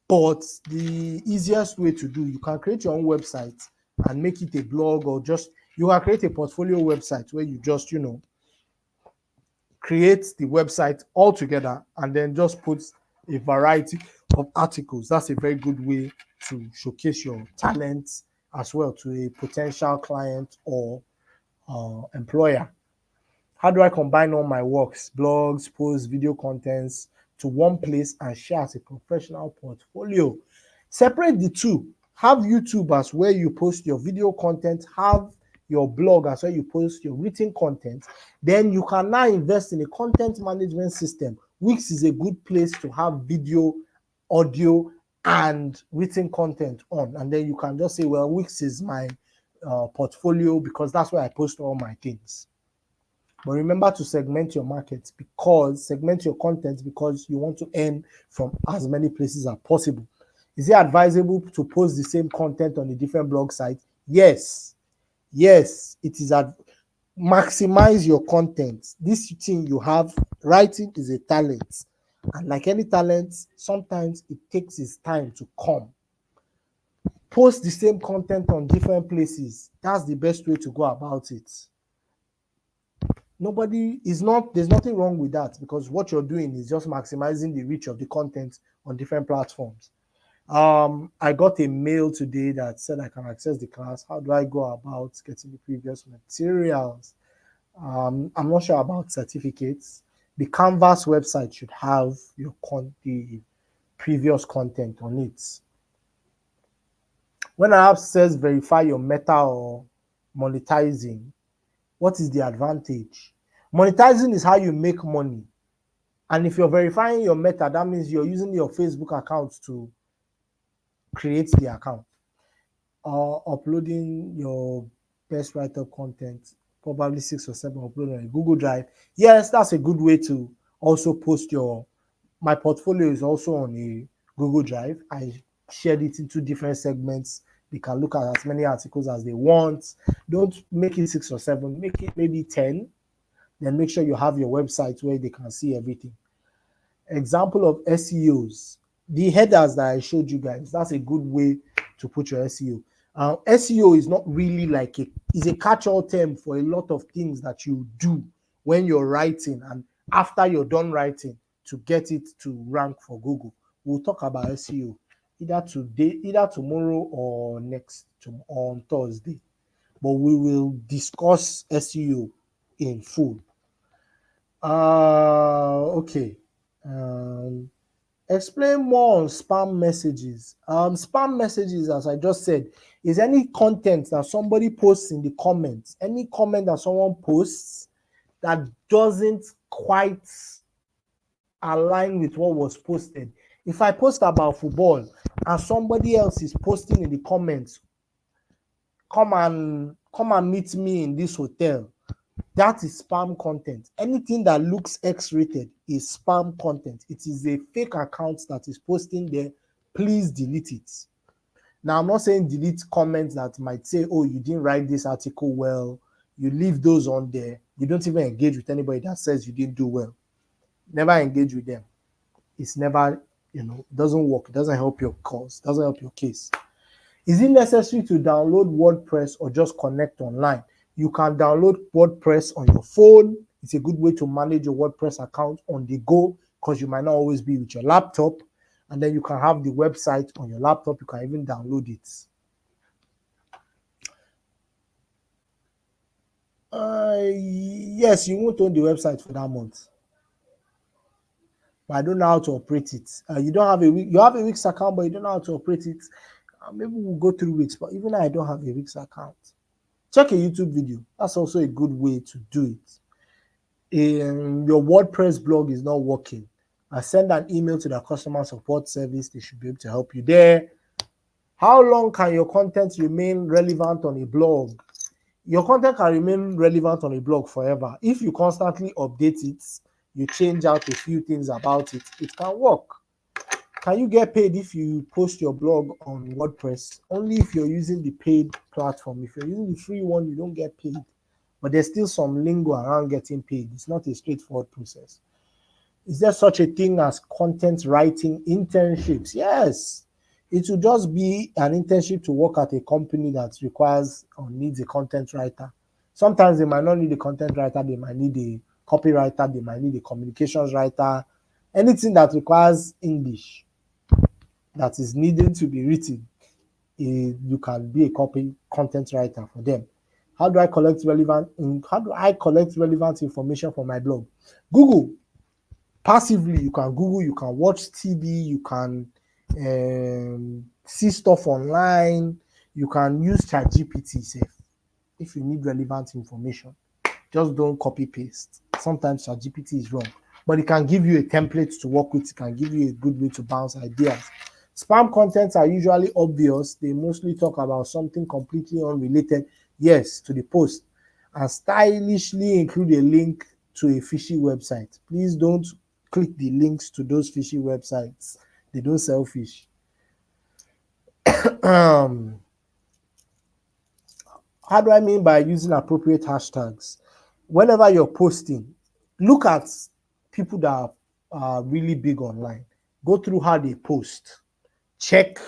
But the easiest way to do, you can create your own website and make it a blog, or just you can create a portfolio website where you just create the website all together and then just put a variety of articles. That's a very good way to showcase your talents as well to a potential client or employer. How do I combine all my works, blogs, posts, video contents to one place and share as a professional portfolio? Separate the two. Have YouTube as where you post your video content, have your blog as where you post your written content. Then you can now invest in a content management system. Wix is a good place to have video, audio, and written content on. And then you can just say, well, Wix is my portfolio because that's where I post all my things. But remember to segment your market, segment your content because you want to earn from as many places as possible. Is it advisable to post the same content on a different blog site? Yes. Yes, it is. Maximize your content. This thing you have, writing is a talent. And like any talent, sometimes it takes its time to come. Post the same content on different places. That's the best way to go about it. There's nothing wrong with that because what you're doing is just maximizing the reach of the content on different platforms. I got a mail today that said I can access the class. How do I go about getting the previous materials? I'm not sure about certificates. The Canvas website should have the previous content on it. When an app says verify your meta or monetizing, what is the advantage? Monetizing is how you make money. And if you're verifying your meta, that means you're using your Facebook account to create the account. Or uploading your best write-up content, probably 6 or 7 uploaded on a Google Drive. Yes, that's a good way to also post my portfolio is also on a Google Drive. I shared it into different segments. They can look at as many articles as they want. Don't make it 6 or 7, make it maybe 10. Then make sure you have your website where they can see everything. Example of SEOs. The headers that I showed you guys, that's a good way to put your SEO. SEO is not really like is a catch-all term for a lot of things that you do when you're writing and after you're done writing to get it to rank for Google. We'll talk about SEO either today, either tomorrow or on Thursday. But we will discuss SEO in full. Okay. Explain more on spam messages. Spam messages, as I just said, is any content that somebody posts in the comments, any comment that someone posts that doesn't quite align with what was posted. If I post about football and somebody else is posting in the comments, come and meet me in this hotel, that is spam content. Anything that looks X-rated is spam content. It is a fake account that is posting there. Please delete it. Now, I'm not saying delete comments that might say, oh, you didn't write this article well. You leave those on there. You don't even engage with anybody that says you didn't do well. Never engage with them. It's never, it doesn't work. It doesn't help your cause. It doesn't help your case. Is it necessary to download WordPress or just connect online? You can download WordPress on your phone. It's a good way to manage your WordPress account on the go because you might not always be with your laptop. And then you can have the website on your laptop. You can even download it. Yes, you won't own the website for that month. But I don't know how to operate it. You have a Wix account, but you don't know how to operate it. Maybe we'll go through Wix, but even I don't have a Wix account. Check a YouTube video. That's also a good way to do it. Your WordPress blog is not working. I send an email to the customer support service. They should be able to help you there. How long can your content remain relevant on a blog? Your content can remain relevant on a blog forever. If you constantly update it, you change out a few things about it, it can work. Can you get paid if you post your blog on WordPress? Only if you're using the paid platform. If you're using the free one, you don't get paid. But there's still some lingo around getting paid. It's not a straightforward process. Is there such a thing as content writing internships? Yes. It will just be an internship to work at a company that requires or needs a content writer. Sometimes they might not need a content writer. They might need a copywriter. They might need a communications writer. Anything that requires English that is needed to be written, you can be a content writer for them. How do I collect relevant information for my blog? Google. Passively, you can Google, you can watch TV, you can see stuff online, you can use ChatGPT if you need relevant information. Just don't copy paste. Sometimes ChatGPT is wrong, but it can give you a template to work with. It can give you a good way to bounce ideas. Spam contents are usually obvious. They mostly talk about something completely unrelated, yes, to the post, and stylishly include a link to a fishy website. Please don't click the links to those fishy websites. They don't sell fish. How do I mean by using appropriate hashtags? Whenever you're posting, look at people that are really big online. Go through how they post. Check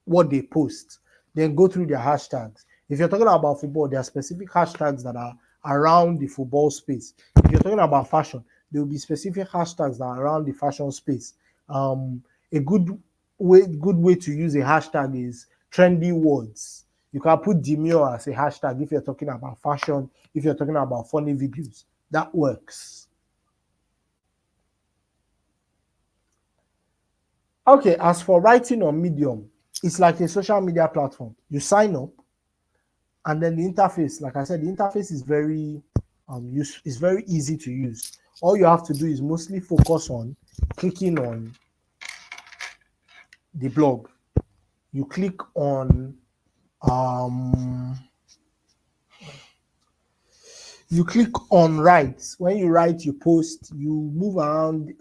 what they post. Then go through their hashtags. If you're talking about football, there are specific hashtags that are around the football space. If you're talking about fashion, there will be specific hashtags that are around the fashion space. A good way to use a hashtag is trendy words. You can put demure as a hashtag if you're talking about fashion, if you're talking about funny videos. That works. Okay, as for writing on Medium, it's like a social media platform. You sign up, and then the interface, like I said, the interface is very it's very easy to use. All you have to do is mostly focus on clicking on the blog. You click on write. When you write, you post, you move around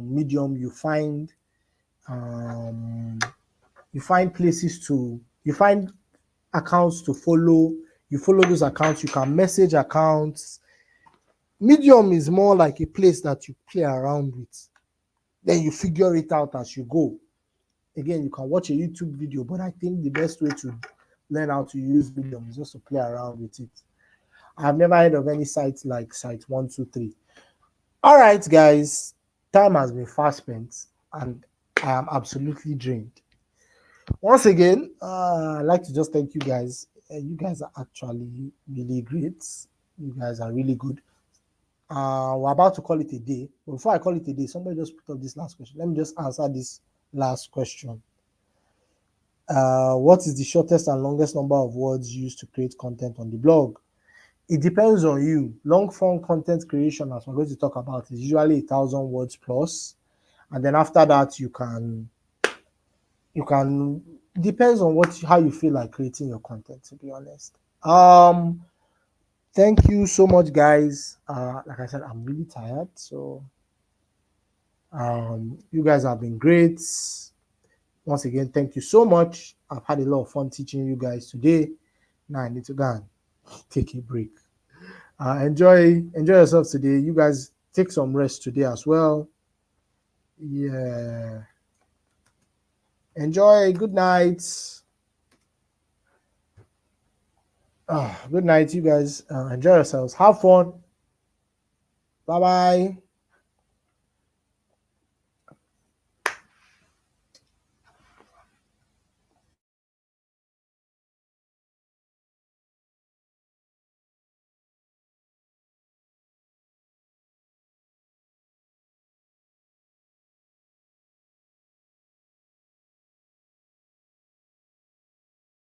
Medium, you find accounts to follow. You follow those accounts. You can message accounts. Medium is more like a place that you play around with. Then you figure it out as you go. Again, you can watch a YouTube video, but I think the best way to learn how to use Medium, just to play around with it. I've never heard of any site like Site123. All right, guys, time has been fast spent, and I am absolutely drained. Once again, I'd like to just thank you guys. You guys are actually really great. You guys are really good. We're about to call it a day. But before I call it a day, somebody just put up this last question. Let me just answer this last question. What is the shortest and longest number of words used to create content on the blog? It depends on you. Long form content creation, as we're going to talk about, is usually 1,000 words plus, and then after that you can depends on how you feel like creating your content, to be honest. Thank you so much, guys. Like I said, I'm really tired, so you guys have been great. Once again, thank you so much. I've had a lot of fun teaching you guys today. Now I need to go and take a break. Enjoy yourself today. You guys take some rest today as well. Yeah. Enjoy. Good night. Good night, you guys. Enjoy yourselves. Have fun. Bye bye.